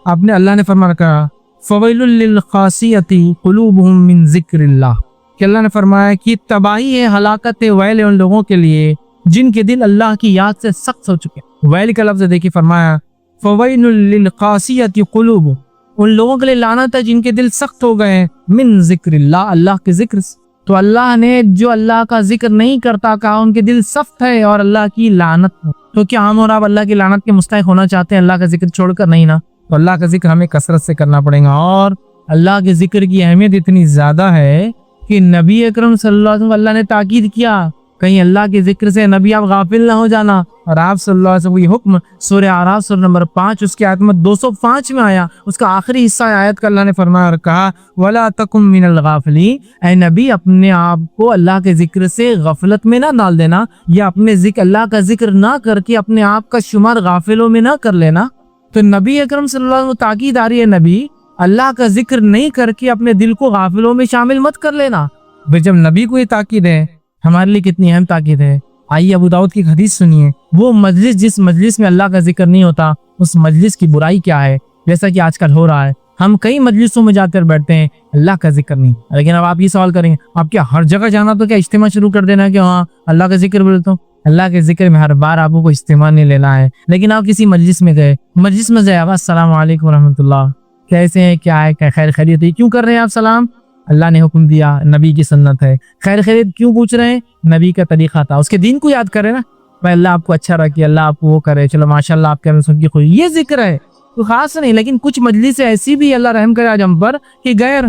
آپ نے اللہ نے فرمایا کہا فویل للقاسیۃ قلوبہم من ذکر اللہ, کہ اللہ نے فرمایا کہ تباہی ہے, ہلاکت ہے, ویل ہے ان لوگوں کے لیے جن کے دل اللہ کی یاد سے سخت ہو چکے. ویل کا لفظ دیکھیے, فرمایا فویل للقاسیۃ قلوبہم, ان لوگوں کے لیے لعنت ہے جن کے دل سخت ہو گئے ہیں من ذکر اللہ, اللہ کے ذکر سے. تو اللہ نے جو اللہ کا ذکر نہیں کرتا کہا ان کے دل سخت ہے اور اللہ کی لعنت ہے. تو کیا ہم اور آپ اللہ کی لعنت کے مستحق ہونا چاہتے ہیں؟ اللہ کا ذکر چھوڑ کر نہیں نا. تو اللہ کا ذکر ہمیں کثرت سے کرنا پڑے گا, اور اللہ کے ذکر کی اہمیت اتنی زیادہ ہے کہ نبی اکرم صلی اللہ علیہ وسلم اللہ نے تاکید کیا کہیں اللہ کے ذکر سے نبی آپ غافل نہ ہو جانا. اور آپ صلی اللہ علیہ وسلم یہ حکم سورہ اعراف سورہ نمبر 5 اس کی آیت نمبر 205 میں آیا. اس کا آخری حصہ آیت کا اللہ نے فرمایا اور کہا وَلَا تَكُن مِّنَ الْغَافِلِينَ, اے نبی اپنے آپ کو اللہ کے ذکر سے غفلت میں نہ ڈال دینا, یا اپنے ذکر اللہ کا ذکر نہ کر کے اپنے آپ کا شمار غافلوں میں نہ کر لینا. تو نبی اکرم صلی اللہ علیہ وسلم تاکید آ رہی ہے, نبی اللہ کا ذکر نہیں کر کے اپنے دل کو غافلوں میں شامل مت کر لینا. جب نبی کو یہ تاکید ہے, ہمارے لیے کتنی اہم تاکید ہے. آئیے ابو داؤد کی حدیث سنیے, وہ مجلس جس مجلس میں اللہ کا ذکر نہیں ہوتا اس مجلس کی برائی کیا ہے. جیسا کہ آج کل ہو رہا ہے, ہم کئی مجلسوں میں جا کر بیٹھتے ہیں, اللہ کا ذکر نہیں. لیکن اب آپ یہ سوال کریں, آپ کیا ہر جگہ جانا تو کیا اجتماع شروع کر دینا کہ ہاں اللہ کا ذکر بولتا ہوں؟ اللہ کے ذکر میں ہر بار آپ کو اجتماع نہیں لینا ہے. لیکن آپ کسی مجلس میں گئے, مجلس میں گئے, السلام علیکم ورحمۃ اللہ, کیسے ہیں, کیا ہے, خیر خیریت ہے, کیوں کر رہے ہیں آپ سلام؟ اللہ نے حکم دیا, نبی کی سنت ہے. خیر خیریت کیوں پوچھ رہے ہیں؟ نبی کا طریقہ تھا, اس کے دین کو یاد کرے نا بھائی, اللہ آپ کو اچھا رکھے, اللہ آپ کو وہ کرے, چلو ماشاءاللہ آپ کے سن کی خوشی, یہ ذکر ہے تو خاص نہیں. لیکن کچھ مجلس ایسی بھی اللہ رحم کرے آج ہم پر کہ غیر,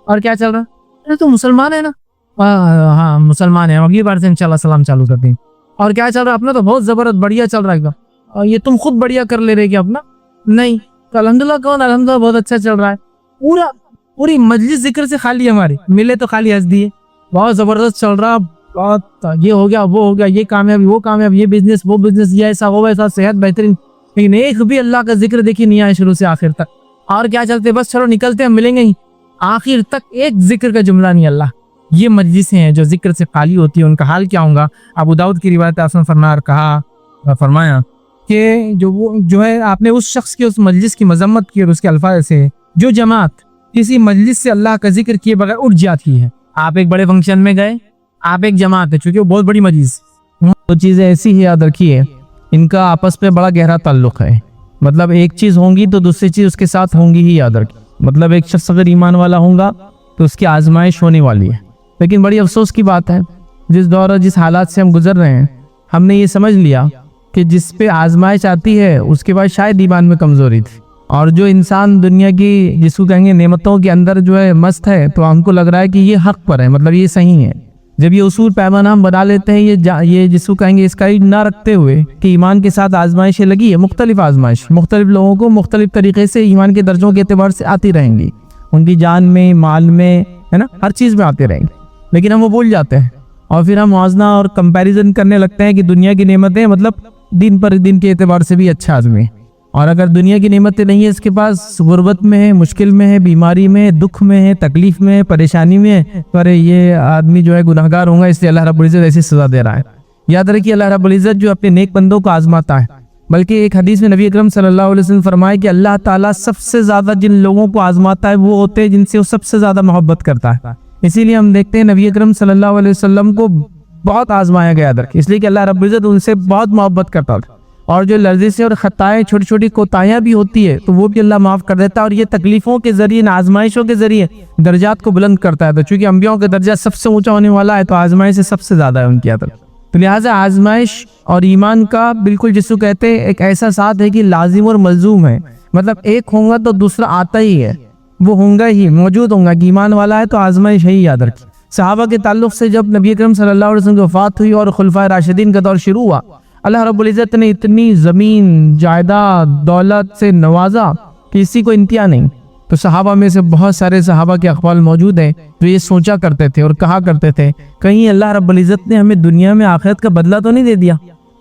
اور کیا چل رہا ہے, تو مسلمان ہے نا, ہاں مسلمان ہے, اگلی بار سے انشاءاللہ سلام چالو کر دیں. اور کیا چل رہا ہے اپنا, تو بہت زبردست بڑھیا چل رہا ہے, اور یہ تم خود بڑھیا کر لے رہے کہ اپنا نہیں, تو الحمدللہ کون, الحمدللہ بہت اچھا چل رہا ہے. پوری مجلس ذکر سے خالی, ہماری ملے تو خالی ہنس دیے, بہت زبردست چل رہا, بہت یہ ہو گیا وہ ہو گیا, یہ کامیابی وہ کامیاب, یہ بزنس وہ بزنس, یہ ایسا وہ ایسا, صحت بہترین. لیکن ایک بھی اللہ کا ذکر دیکھی نہیں آئے شروع سے آخر تک. اور کیا چلتے, بس چلو نکلتے ہیں, ملیں گے ہی, آخر تک ایک ذکر کا جملہ نہیں. اللہ, یہ مجلسیں ہیں جو ذکر سے خالی ہوتی ہیں, ان کا حال کیا ہوگا. ابو داؤد کی روایت آپ نے فرمایا کہ جو ہے آپ نے اس شخص کی اس مجلس کی مذمت کی اور اس کے الفاظ سے, جو جماعت کسی مجلس سے اللہ کا ذکر کیے بغیر اٹھ جاتی ہے. آپ ایک بڑے فنکشن میں گئے, آپ ایک جماعت ہے, چونکہ وہ بہت بڑی مجلس, وہ چیزیں ایسی ہی یاد رکھیے, ان کا آپس میں بڑا گہرا تعلق ہے. مطلب ایک چیز ہوں گی تو دوسری چیز اس کے ساتھ ہوں گی ہی, یاد رکھیے. مطلب ایک شخص اگر ایمان والا ہوگا تو اس کی آزمائش ہونے والی ہے. لیکن بڑی افسوس کی بات ہے, جس دور اور جس حالات سے ہم گزر رہے ہیں, ہم نے یہ سمجھ لیا کہ جس پہ آزمائش آتی ہے اس کے بعد شاید ایمان میں کمزوری تھی. اور جو انسان دنیا کی جس کو کہیں گے نعمتوں کے اندر جو ہے مست ہے, تو ہم کو لگ رہا ہے کہ یہ حق پر ہے, مطلب یہ صحیح ہے. جب یہ اصول پیمانہ ہم بنا لیتے ہیں, یہ جس کو کہیں گے اس کا نہ رکھتے ہوئے کہ ایمان کے ساتھ آزمائشیں لگی ہے, مختلف آزمائش مختلف لوگوں کو مختلف طریقے سے ایمان کے درجوں کے اعتبار سے آتی رہیں گی, ان کی جان میں, مال میں, ہے نا, ہر چیز میں آتے رہیں گے. لیکن ہم وہ بھول جاتے ہیں, اور پھر ہم موازنہ اور کمپیریزن کرنے لگتے ہیں کہ دنیا کی نعمتیں مطلب دن پر دن کے اعتبار سے بھی اچھا آدمی, اور اگر دنیا کی نعمتیں نہیں ہے اس کے پاس, غربت میں ہے, مشکل میں ہے, بیماری میں ہے, دکھ میں ہے, تکلیف میں ہے, پریشانی میں ہے, تو ارے یہ آدمی جو ہے گناہگار ہوگا, اس لیے اللہ رب العزت ایسی سزا دے رہا ہے. یاد رکھیے, اللہ رب العزت جو اپنے نیک بندوں کو آزماتا ہے, بلکہ ایک حدیث میں نبی اکرم صلی اللہ علیہ وسلم فرمائے کہ اللہ تعالیٰ سب سے زیادہ جن لوگوں کو آزماتا ہے وہ ہوتے ہیں جن سے وہ سب سے زیادہ محبت کرتا ہے. اسی لیے ہم دیکھتے ہیں نبی اکرم صلی اللہ علیہ وسلم کو بہت آزمایا گیا, اس لیے کہ اللہ رب العزت ان سے بہت محبت کرتا تھا. اور جو لرزشیں اور خطائیں, چھوٹی چھوٹی کوتاہیاں بھی ہوتی ہے, تو وہ بھی اللہ معاف کر دیتا ہے. اور یہ تکلیفوں کے ذریعے, آزمائشوں کے ذریعے درجات کو بلند کرتا ہے. تو چونکہ انبیاءوں کا درجہ سب سے اونچا ہونے والا ہے, تو آزمائش سے سب سے زیادہ ہے ان کی عادت. تو لہٰذا آزمائش اور ایمان کا بالکل جس کو کہتے ہیں ایک ایسا ساتھ ہے کہ لازم اور ملزوم ہے. مطلب ایک ہوگا تو دوسرا آتا ہی ہے, وہ ہونگا ہی, موجود ہونگا کہ ایمان والا ہے تو آزمائش ہے ہی, یاد رکھیں. صحابہ کے تعلق سے جب نبی اکرم صلی اللہ علیہ وسلم کی وفات ہوئی اور خلفائے راشدین کا دور شروع ہوا, اللہ رب العزت نے اتنی زمین, جائیداد, دولت سے نوازا کہ کسی کو انتہا نہیں. تو صحابہ میں سے بہت سارے صحابہ کے اقوال موجود ہیں جو یہ سوچا کرتے تھے اور کہا کرتے تھے, کہیں اللہ رب العزت نے ہمیں دنیا میں آخرت کا بدلہ تو نہیں دے دیا,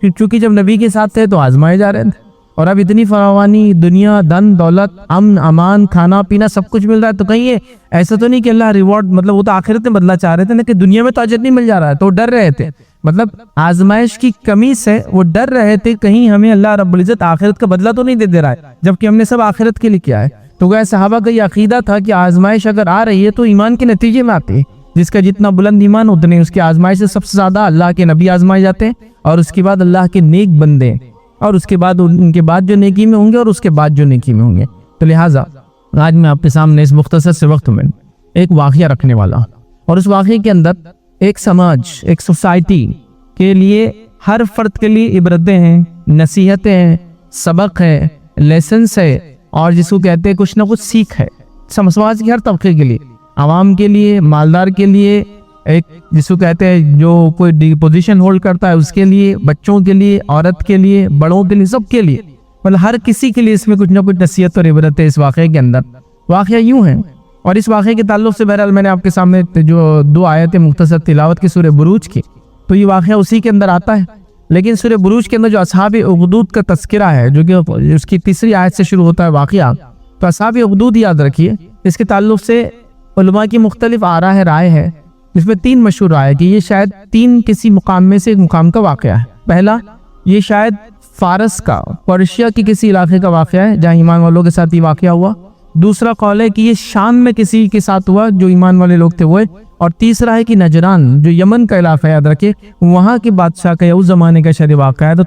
چونکہ جب نبی کے ساتھ تھے تو آزمائے جا رہے تھے، اور اب اتنی فراوانی دنیا، دن دولت، امن امان، کھانا پینا سب کچھ مل رہا ہے، تو کہیں یہ ایسا تو نہیں کہ اللہ ریوارڈ، مطلب وہ تو آخرت میں بدلہ چاہ رہے تھے نا، کہ دنیا میں تو اجر نہیں مل جا رہا ہے، تو ڈر رہے تھے، مطلب آزمائش کی کمی سے وہ ڈر رہے تھے کہیں ہمیں اللہ رب العزت آخرت کا بدلہ تو نہیں دے رہا ہے، جبکہ ہم نے سب آخرت کے لیے کیا ہے۔ تو گویا صحابہ کا یہ عقیدہ تھا کہ آزمائش اگر آ رہی ہے تو ایمان کے نتیجے میں آتی ہے، جس کا جتنا بلند ایمان اتنے اس کی آزمائش سے سب سے زیادہ اللہ کے نبی آزمائے جاتے ہیں، اور اس کے بعد اللہ کے نیک بندے، اور اس کے بعد ان کے بعد جو نیکی میں ہوں گے، اور اس کے بعد جو نیکی میں ہوں گے۔ تو لہٰذا آج میں آپ کے سامنے اس مختصر سے وقت میں ایک واقعہ رکھنے والا ہوں، اور اس واقعے کے اندر ایک سماج، ایک سوسائٹی کے لیے، ہر فرد کے لیے عبرتیں ہیں، نصیحتیں ہیں، سبق ہے، لیسنس ہے، اور جس کو کہتے ہیں کچھ نہ کچھ سیکھ ہے، سماج کے ہر طبقے کے لیے، عوام کے لیے، مالدار کے لیے، ایک جس کو کہتے ہیں جو کوئی پوزیشن ہولڈ کرتا ہے اس کے لیے، بچوں کے لیے، عورت کے لیے، بڑوں کے لیے، سب کے لیے، مطلب ہر کسی کے لیے اس میں کچھ نہ کچھ نصیحت اور عبرت ہے اس واقعے کے اندر۔ واقعہ یوں ہے، اور اس واقعے کے تعلق سے بہرحال میں نے آپ کے سامنے جو 2 آیتیں مختصر تلاوت کی سورہ بروج کی، تو یہ واقعہ اسی کے اندر آتا ہے، لیکن سورہ بروج کے اندر جو اصحاب اخدود کا تذکرہ ہے، جو کہ اس کی 3 آیت سے شروع ہوتا ہے واقعہ، تو اصحاب اخدود یاد رکھیے، اس کے تعلق سے علماء کی مختلف آراء ہے، رائے ہے، جس میں 3 مشہور رائے کہ یہ شاید 3 کسی مقام میں سے ایک مقام کا واقعہ ہے۔ پہلا، یہ شاید فارس کا، پرشیا کی کسی علاقے کا واقعہ ہے جہاں ایمان والوں کے ساتھ یہ واقعہ ہوا۔ دوسرا قول ہے کہ یہ شام میں کسی کے ساتھ ہوا جو ایمان والے لوگ تھے وہ، اور تیسرا ہے کہ نجران جو یمن کا علاقہ ہے، یاد رکھے، وہاں کے بادشاہ کا یا اس زمانے کا شاید واقعہ ہے۔ تو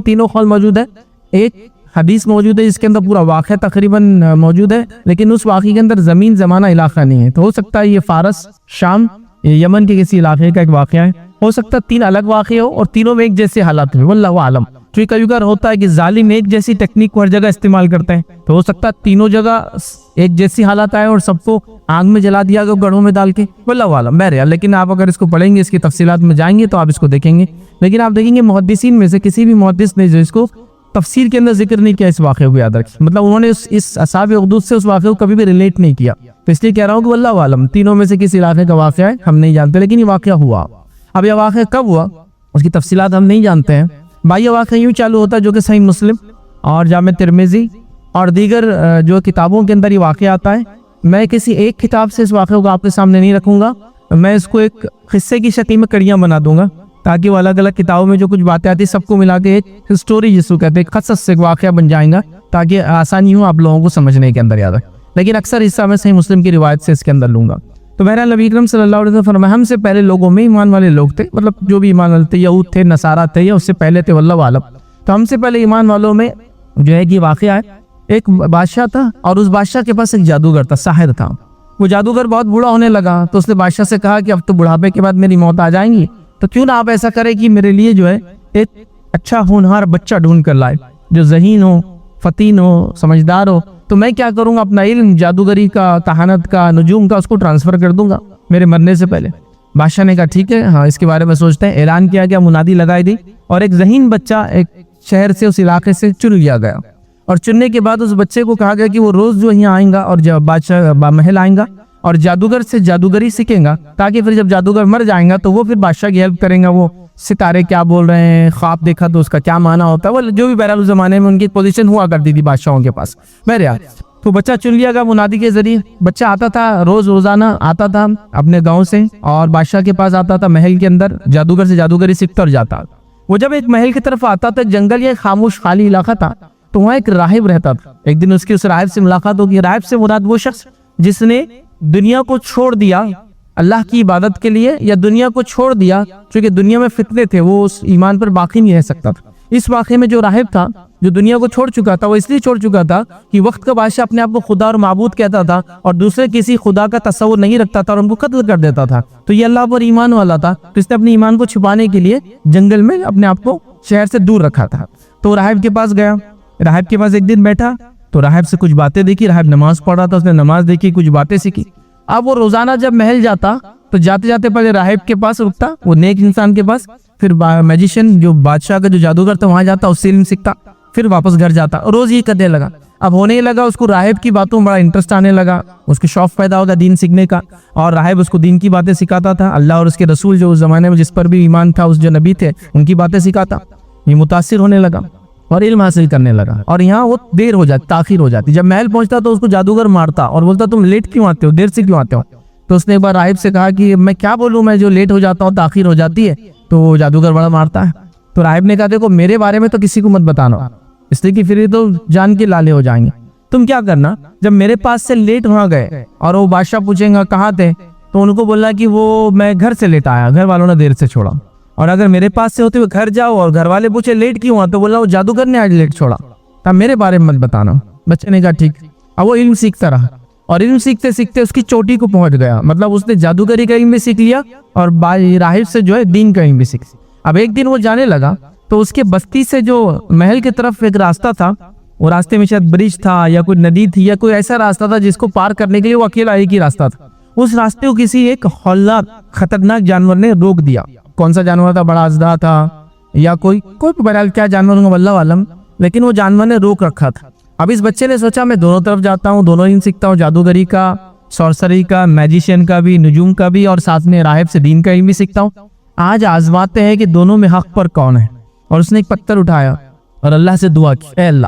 تینوں قول موجود ہے، ایک حدیث موجود ہے جس کے اندر پورا واقعہ تقریباً موجود ہے، لیکن اس واقعے کے اندر زمین زمانہ علاقہ نہیں ہے، تو ہو سکتا ہے یہ فارس، شام، یمن کے کسی علاقے کا ایک واقعہ ہے، ہو سکتا ہے 3 الگ واقعے ہو اور تینوں میں ایک جیسے حالات ہیں، واللہ عالم۔ کیونکہ کئی بار ہوتا ہے کہ ظالم ایک جیسی ٹیکنیک کو ہر جگہ استعمال کرتے ہیں، تو ہو سکتا ہے تینوں جگہ ایک جیسی حالات آئے اور سب کو آگ میں جلا دیا گیا گڑھوں میں ڈال کے، واللہ عالم بہرحال۔ لیکن آپ اگر اس کو پڑھیں گے، اس کی تفصیلات میں جائیں گے تو آپ اس کو دیکھیں گے، لیکن آپ دیکھیں گے محدثین میں سے کسی بھی محدث نے جو اس کو تفسیر کے اندر ذکر نہیں کیا اس واقعے کو، یاد رکھیں، مطلب انہوں نے اس اصحاب اخدود سے اس واقعے کو کبھی بھی ریلیٹ نہیں کیا، تو اس لیے کہہ رہا ہوں کہ واللہ عالم، تینوں میں سے کسی علاقے کا واقعہ ہے، ہم نہیں جانتے، لیکن یہ واقعہ ہوا۔ اب یہ واقعہ کب ہوا اس کی تفصیلات ہم نہیں جانتے ہیں۔ بھائی یہ واقعہ یوں چالو ہوتا ہے جو کہ صحیح مسلم اور جامع ترمذی اور دیگر جو کتابوں کے اندر یہ واقعہ آتا ہے۔ میں کسی ایک کتاب سے اس واقعے کو آپ کے سامنے نہیں رکھوں گا، میں اس کو ایک قصے کی شکل میں کڑیاں بنا دوں گا، تاکہ وہ الگ الگ کتابوں میں جو کچھ باتیں آتی ہیں سب کو ملا کے ایک سٹوری جس کو کہتے ہیں، قصص سے واقعہ بن جائیں گا، تاکہ آسانی ہو آپ لوگوں کو سمجھنے کے اندر، یاد رکھ۔ لیکن اکثر حصہ میں صحیح مسلم کی روایت سے اس کے اندر لوں گا۔ تو بہرحال نبی اکرم صلی اللہ علیہ وسلم فرمایا، ہم سے پہلے لوگوں میں ایمان والے لوگ تھے، مطلب جو بھی ایمان والے تھے، یہود تھے، نصارہ تھے، یا اس سے پہلے تھے، واللہ عالم۔ تو ہم سے پہلے ایمان والوں میں جو ہے کہ واقعہ ہے، ایک بادشاہ تھا، اور اس بادشاہ کے پاس ایک جادوگر تھا، ساحر تھا۔ وہ جادوگر بہت بوڑھا ہونے لگا، تو اس نے بادشاہ سے کہا کہ اب تو بڑھاپے کے بعد میری موت آ جائیں گی، تو کیوں نہ آپ ایسا کریں کہ میرے لیے جو ہے ایک اچھا ہونہار بچہ ڈھونڈ کر لائے، جو ذہین ہو، فطین ہو، سمجھدار ہو۔ تو میں کیا کروں گا، اپنا علم جادوگری کا، کہانت کا، نجوم کا، اس کو ٹرانسفر کر دوں گا میرے مرنے سے پہلے۔ بادشاہ نے کہا ٹھیک ہے، ہاں اس کے بارے میں سوچتے ہیں۔ اعلان کیا گیا، منادی لگائی دی، اور ایک ذہین بچہ ایک شہر سے، اس علاقے سے چن لیا گیا، اور چننے کے بعد اس بچے کو کہا گیا کہ وہ روز جو یہاں آئیں گا اور جب بادشاہ محل آئیں گا اور جادوگر سے جادوگری سیکھیں گا، تاکہ پھر جب جادوگر مر جائیں گا تو وہ پھر بادشاہ کی ہیلپ کریں گا، وہ ستارے کیا بول رہے ہیں، خواب دیکھا تو اس کا کیا معنی ہوتا ہے، وہ جو بھی بہرحال اس زمانے میں ان کی پوزیشن ہوا کرتی تھی بادشاہوں کے پاس۔ بہرحال تو بچہ چن لیا گیا منادی کے ذریعے۔ بچہ آتا تھا، روزانہ آتا تھا اپنے گاؤں سے، اور بادشاہ کے پاس آتا تھا محل کے اندر، جادوگر سے جادوگری سیکھتا اور جاتا۔ وہ جب ایک محل کی طرف آتا تھا، جنگل یا خاموش خالی علاقہ تھا، تو وہاں ایک راہب رہتا تھا۔ ایک دن اس کی اس راہب سے ملاقات ہوگی۔ راہب سے مراد وہ شخص جس نے دنیا کو چھوڑ دیا اللہ کی عبادت کے لیے، یا دنیا کو چھوڑ دیا چونکہ دنیا میں فتنے تھے، وہ اس ایمان پر باقی نہیں رہ سکتا تھا۔ اس واقعے میں جو راہب تھا، جو دنیا کو چھوڑ چکا تھا، وہ اس لیے چھوڑ چکا تھا کہ وقت کا بادشاہ اپنے آپ کو خدا اور معبود کہتا تھا، اور دوسرے کسی خدا کا تصور نہیں رکھتا تھا، اور ان کو قتل کر دیتا تھا۔ تو یہ اللہ پر ایمان والا تھا، تو اس نے اپنے ایمان کو چھپانے کے لیے جنگل میں اپنے آپ کو شہر سے دور رکھا تھا۔ تو راہب کے پاس گیا، راہب کے پاس ایک دن بیٹھا، تو راہب سے کچھ باتیں دیکھی۔ راہب نماز پڑھ رہا تھا، اس نے نماز دیکھی، کچھ باتیں سیکھی۔ اب وہ روزانہ جب محل جاتا تو جاتے جاتے پہلے راہب کے پاس رکتا، وہ نیک انسان کے پاس، پھر میجیشین جو بادشاہ کا جو جادوگر تھا وہاں جاتا، اس سے علم سیکھتا، پھر واپس گھر جاتا، روز یہ کرنے لگا۔ اب ہونے لگا اس کو راہب کی باتوں میں بڑا انٹرسٹ آنے لگا، اس کے شوق پیدا ہوگا دین سیکھنے کا، اور راہب اس کو دین کی باتیں سکھاتا تھا، اللہ اور اس کے رسول جو اس زمانے میں جس پر بھی ایمان تھا، اس جو نبی تھے ان کی باتیں سکھاتا۔ یہ متاثر ہونے لگا اور علم حاصل کرنے لگا. اور یہاں وہ دیر ہو جاتی, تاخیر ہو جاتی. جب محل پہنچتا تو اس کو جادوگر مارتا اور بولتا تم لیٹ کیوں آتے ہو, دیر سے کیوں آتے ہو. تو اس نے ایک بار راہب سے کہا کہ میں کیا بولوں, میں جو لیٹ ہو جاتا ہوں, تاخیر ہو جاتی ہے, تو جادوگر بڑا مارتا ہے. تو راہب نے کہا دیکھو میرے بارے میں تو کسی کو مت بتانا, اس لیے کہ پھر یہ تو جان کے لالے ہو جائیں گے. تم کیا کرنا, جب میرے پاس سے لیٹ وہاں گئے اور وہ بادشاہ پوچھیں گا کہاں تھے, تو ان کو بولنا کہ وہ میں گھر سے لیٹ آیا, گھر والوں نے دیر سے چھوڑا. اور اگر میرے پاس سے ہوتے ہوئے گھر جاؤ اور گھر والے پوچھے لیٹ کیوں ہوا, تو بولنا وہ جادوگر نے آج لیٹ چھوڑا, تب میرے بارے میں مت بتانا. بچے نے کہا ٹھیک. اب وہ علم سیکھتا رہا اور علم سیکھتے سیکھتے اس کی چوٹی کو پہنچ گیا. مطلب اس نے جادوگری کا علم بھی سیکھ لیا اور راہب سے جو ہے دین کا علم بھی سیکھ. اب ایک دن وہ جانے لگا تو اس کے بستی سے جو محل کی طرف ایک راستہ تھا, وہ راستے میں شاید برج تھا یا کوئی ندی تھی یا کوئی ایسا راستہ تھا جس کو پار کرنے کے لیے وہ اکیلا ایک ہی راستہ تھا. اس راستے کو کسی ایک ہولناک خطرناک جانور نے روک دیا. کون سا جانور تھا, بڑا اژدہا تھا یا کوئی بہرحال کیا جانور ہوگا واللہ عالم, لیکن وہ جانور نے روک رکھا تھا. اب اس بچے نے سوچا میں دونوں طرف جاتا ہوں, دونوں علم سیکھتا ہوں, جادوگری کا, سورسری کا, میجیشین کا بھی, نجوم کا بھی, اور ساتھ میں راہب سے دین کا علم بھی سیکھتا ہوں. آج آزماتے ہیں کہ دونوں میں حق پر کون ہے. اور اس نے ایک پتھر اٹھایا اور اللہ سے دعا کی, اے اللہ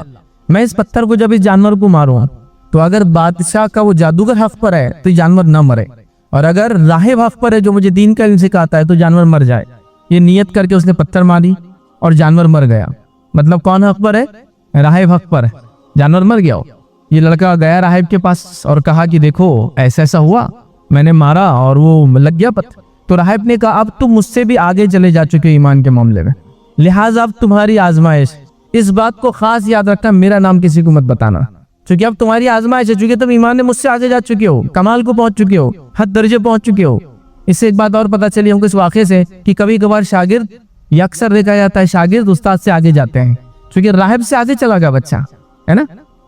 میں اس پتھر کو جب اس جانور کو ماروں تو اگر بادشاہ کا وہ جادوگر حق پر ہے تو یہ جانور نہ مرے, اور اگر راہب حق پر ہے جو مجھے دین کا علم سکھاتا ہے تو جانور مر جائے. یہ نیت کر کے اس نے پتھر ماری اور جانور مر گیا. مطلب کون حق پر ہے, راہب حق پر ہے, جانور مر گیا. یہ لڑکا گیا راہب کے پاس اور کہا کہ دیکھو ایسا ایسا ہوا, میں نے مارا اور وہ لگ گیا پتھر. تو راہب نے کہا اب تم مجھ سے بھی آگے چلے جا چکے ایمان کے معاملے میں, لہٰذا اب تمہاری آزمائش, اس بات کو خاص یاد رکھنا میرا نام کسی کو مت بتانا, چونکہ اب تمہاری آزمائش ہے, چونکہ تم ایمان میں مجھ سے آگے جا چکے ہو, کمال کو پہنچ چکے ہو, حد درجے پہنچ چکے ہو. اس سے ایک بات اور پتہ چلی ہم کو اس واقعے سے کہ کبھی کبھار شاگرد, یا اکثر دیکھا جاتا ہے شاگرد استاد سے آگے جاتے ہیں, چونکہ راہب سے آگے چلا گیا بچہ ہے نا.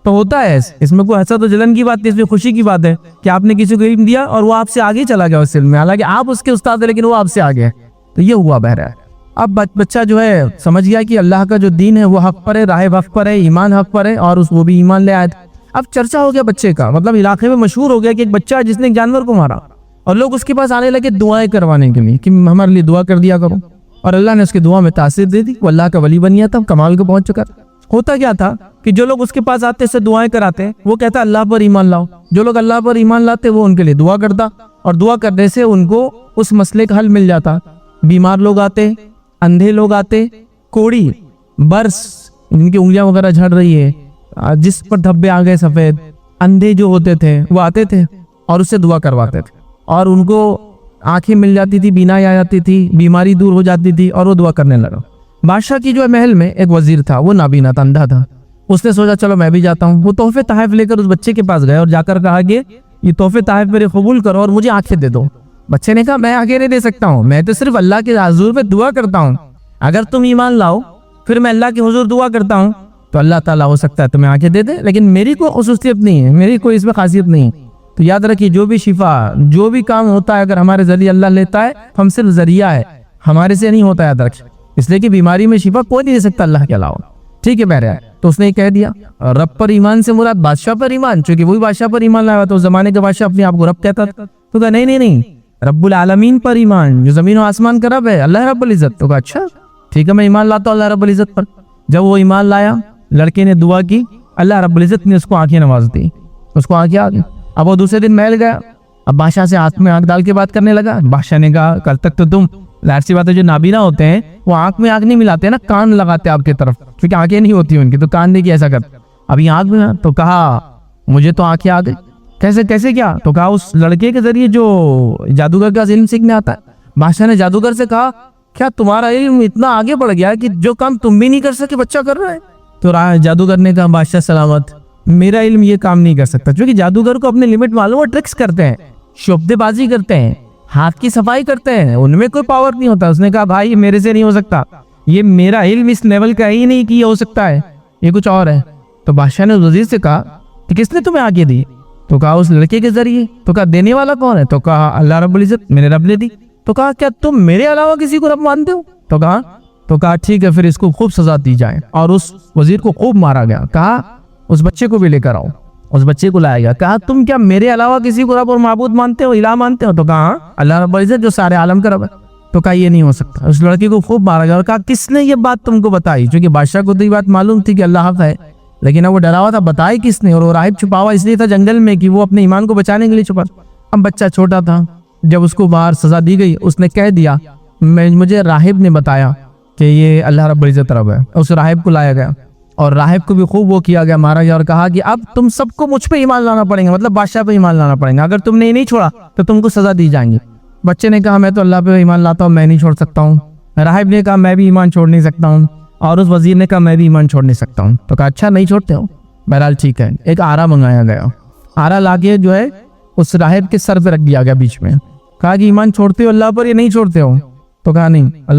تو ہوتا ہے اس میں کوئی حسد و جلن کی بات نہیں, اس میں خوشی کی بات ہے کہ آپ نے کسی کو علم دیا اور وہ آپ سے آگے چلا گیا اس علم میں, حالانکہ آپ اس کے استاد ہیں لیکن وہ آپ سے آگے ہے. تو یہ ہوا بہرحال. اب بچہ جو ہے سمجھ گیا کہ اللہ کا جو دین ہے وہ حق پر ہے, راہب حق پر ہے, ایمان حق پر ہے, اور وہ بھی ایمان لے آیا. اب چرچا ہو گیا بچے کا, مطلب علاقے میں مشہور ہو گیا کہ ایک بچہ ہے جس نے ایک جانور کو مارا, اور لوگ اس کے پاس آنے لگے دعائیں کروانے کے لیے کہ ہمارے لیے دعا کر دیا کرو. اور اللہ نے اس کی دعا میں تاثیر دے دی, وہ اللہ کا ولی بن گیا تھا, کمال کو پہنچ چکا. ہوتا کیا تھا کہ جو لوگ اس کے پاس آتے سے دعائیں کراتے, وہ کہتا اللہ پر ایمان لاؤ. جو لوگ اللہ پر ایمان لاتے وہ ان کے لیے دعا کرتا, اور دعا کرنے سے ان کو اس مسئلے کا حل مل جاتا. بیمار لوگ آتے, اندھے لوگ آتے, کوڑی, برس جن کی انگلیاں وغیرہ جھڑ رہی ہے, جس پر دھبے آ گئے سفید, اندھے جو ہوتے تھے وہ آتے تھے اور اس سے دعا کرواتے تھے, اور ان کو آنکھیں مل جاتی تھی, بینائی آ جاتی تھی, بیماری دور ہو جاتی تھی, اور وہ دعا کرنے لگا. بادشاہ کی جو ہے محل میں ایک وزیر تھا, وہ نابینا تھا, اندھا تھا. اس نے سوچا چلو میں بھی جاتا ہوں. وہ تحفے تحائف لے کر اس بچے کے پاس گئے اور جا کر کہا کہ یہ تحفے تحائف میرے قبول کرو اور مجھے آنکھیں دے دو. بچے نے کہا میں آگے نہیں دے سکتا ہوں, میں تو صرف اللہ کے حضور پہ دعا کرتا ہوں. اگر تم ایمان لاؤ پھر میں اللہ کے حضور دعا کرتا ہوں تو اللہ تعالیٰ ہو سکتا ہے تمہیں آنکھیں دے دے, لیکن میری کوئی خصوصیت نہیں ہے, میری کوئی اس میں خاصیت نہیں ہے. تو یاد رکھیے جو بھی شفا, جو بھی کام ہوتا ہے اگر ہمارے ذریعے اللہ لیتا ہے ہم صرف ذریعہ ہے, ہمارے سے نہیں ہوتا. یاد رکھیے, اس لیے کہ بیماری میں شفا کوئی نہیں دے سکتا اللہ کے علاوہ. ٹھیک ہے بہرحال. تو اس نے کہہ دیا رب پر ایمان سے مراد بادشاہ پر ایمان, چونکہ وہی بادشاہ پر ایمان لایا, تو اس زمانے کے بادشاہ اپنے آپ کو رب کہتا تھا. تو کہا نہیں, رب العالمین پر ایمان, جو زمین و آسمان کا رب ہے, اللہ رب العزت. تو کہا اچھا ٹھیک ہے میں ایمان لاتا ہوں اللہ رب العزت پر. جب وہ ایمان لایا, لڑکے نے دعا کی, اللہ رب العزت نے اس کو آنکھیں نواز دی, اس کو آنکھیں آ گئی. اب وہ دوسرے دن محل گیا, اب بادشاہ سے ہاتھ میں آنکھ ڈال کے بات کرنے لگا. بادشاہ نے کہا کل تک تو تم, ظاہر سی بات ہے جو نابینا ہوتے ہیں وہ آنکھ میں آنکھ نہیں ملاتے نا, کان لگاتے آپ کی طرف, کیونکہ آنکھیں نہیں ہوتی ان کی, تو کان دیکھیے ایسا کرتے. ابھی آنکھ میں, تو کہا مجھے تو آنکھیں آ گئی. کیسے کیا؟ تو کہا اس لڑکے کے ذریعے جو جادوگر کا علم سیکھنے آتا ہے. بادشاہ نے جادوگر سے کہا کیا تمہارا علم اتنا آگے بڑھ گیا کہ جو کام تم بھی نہیں کر سکے بچہ کر رہا ہے؟ تو جادوگر نے کہا بادشاہ سلامت, میرا علم یہ کام نہیں کر سکتا, کیونکہ جادوگر کو اپنے لیمٹ معلوم, وہ ٹرکس کرتے ہیں, شعبدے بازی کرتے ہیں, ہاتھ کی صفائی کرتے ہیں, ان میں کوئی پاور نہیں ہوتا. اس نے کہا بھائی میرے سے نہیں ہو سکتا, یہ میرا علم اس لیول کا ہی نہیں کہ یہ ہو سکتا ہے, یہ کچھ اور ہے. تو بادشاہ نے وزیر سے کہا کہ کس نے تمہیں آگے دی؟ تو کہا اس لڑکے کے ذریعے. تو کہا دینے والا کون ہے؟ تو کہا اللہ رب العزت, میرے رب نے دی. تو کہا کیا تم میرے علاوہ کسی کو رب مانتے ہو؟ تو کہا ٹھیک ہے پھر اس کو خوب سزا دی جائے, اور اس وزیر کو خوب مارا گیا. کہا اس بچے کو بھی لے کر آؤ. اس بچے کو لایا گیا. کہا تم کیا میرے علاوہ کسی کو رب اور معبود مانتے ہو, الہ مانتے ہو؟ تو کہا اللہ رب العزت جو سارے عالم کا رب ہے. تو کہا یہ نہیں ہو سکتا. اس لڑکی کو خوب مارا گیا اور کہا کس نے یہ بات تم کو بتائی؟ چونکہ بادشاہ کو تو یہ بات معلوم تھی کہ اللہ حق ہے، لیکن اب وہ ڈرا ہوا تھا بتائی کس نے. اور وہ راہب چھپا ہوا اس لیے تھا جنگل میں کہ وہ اپنے ایمان کو بچانے کے لیے چھپا. اب بچہ چھوٹا تھا، جب اس کو باہر سزا دی گئی اس نے کہہ دیا مجھے راہب نے بتایا کہ یہ اللہ رب العزت رب ہے. اس راہب کو لایا گیا اور راہب کو بھی خوب وہ کیا گیا، مارا گیا اور کہا کہ اب تم سب کو مجھ پہ ایمان لانا پڑیں گا، مطلب بادشاہ پہ ایمان لانا پڑیں گا، اگر تم نے یہ نہیں چھوڑا تو تم کو سزا دی جائیں گی. بچے نے کہا میں تو اللہ پہ ایمان لاتا ہوں، میں نہیں چھوڑ سکتا ہوں. راہب نے کہا میں بھی ایمان چھوڑ نہیں سکتا ہوں، اور اس وزیر نے کہا میں بھی ایمان چھوڑ نہیں سکتا ہوں. تو کہا اچھا نہیں چھوڑتے ہو، بہرحال ٹھیک ہے. ایک آرا منگایا گیا، آرا لا کے جو ہے اس راہب کے سر پہ رکھ دیا گیا بیچ میں. کہا کہ ایمان چھوڑتے ہو اللہ پر یا نہیں چھوڑتے ہو؟ تو کہا نہیں اللہ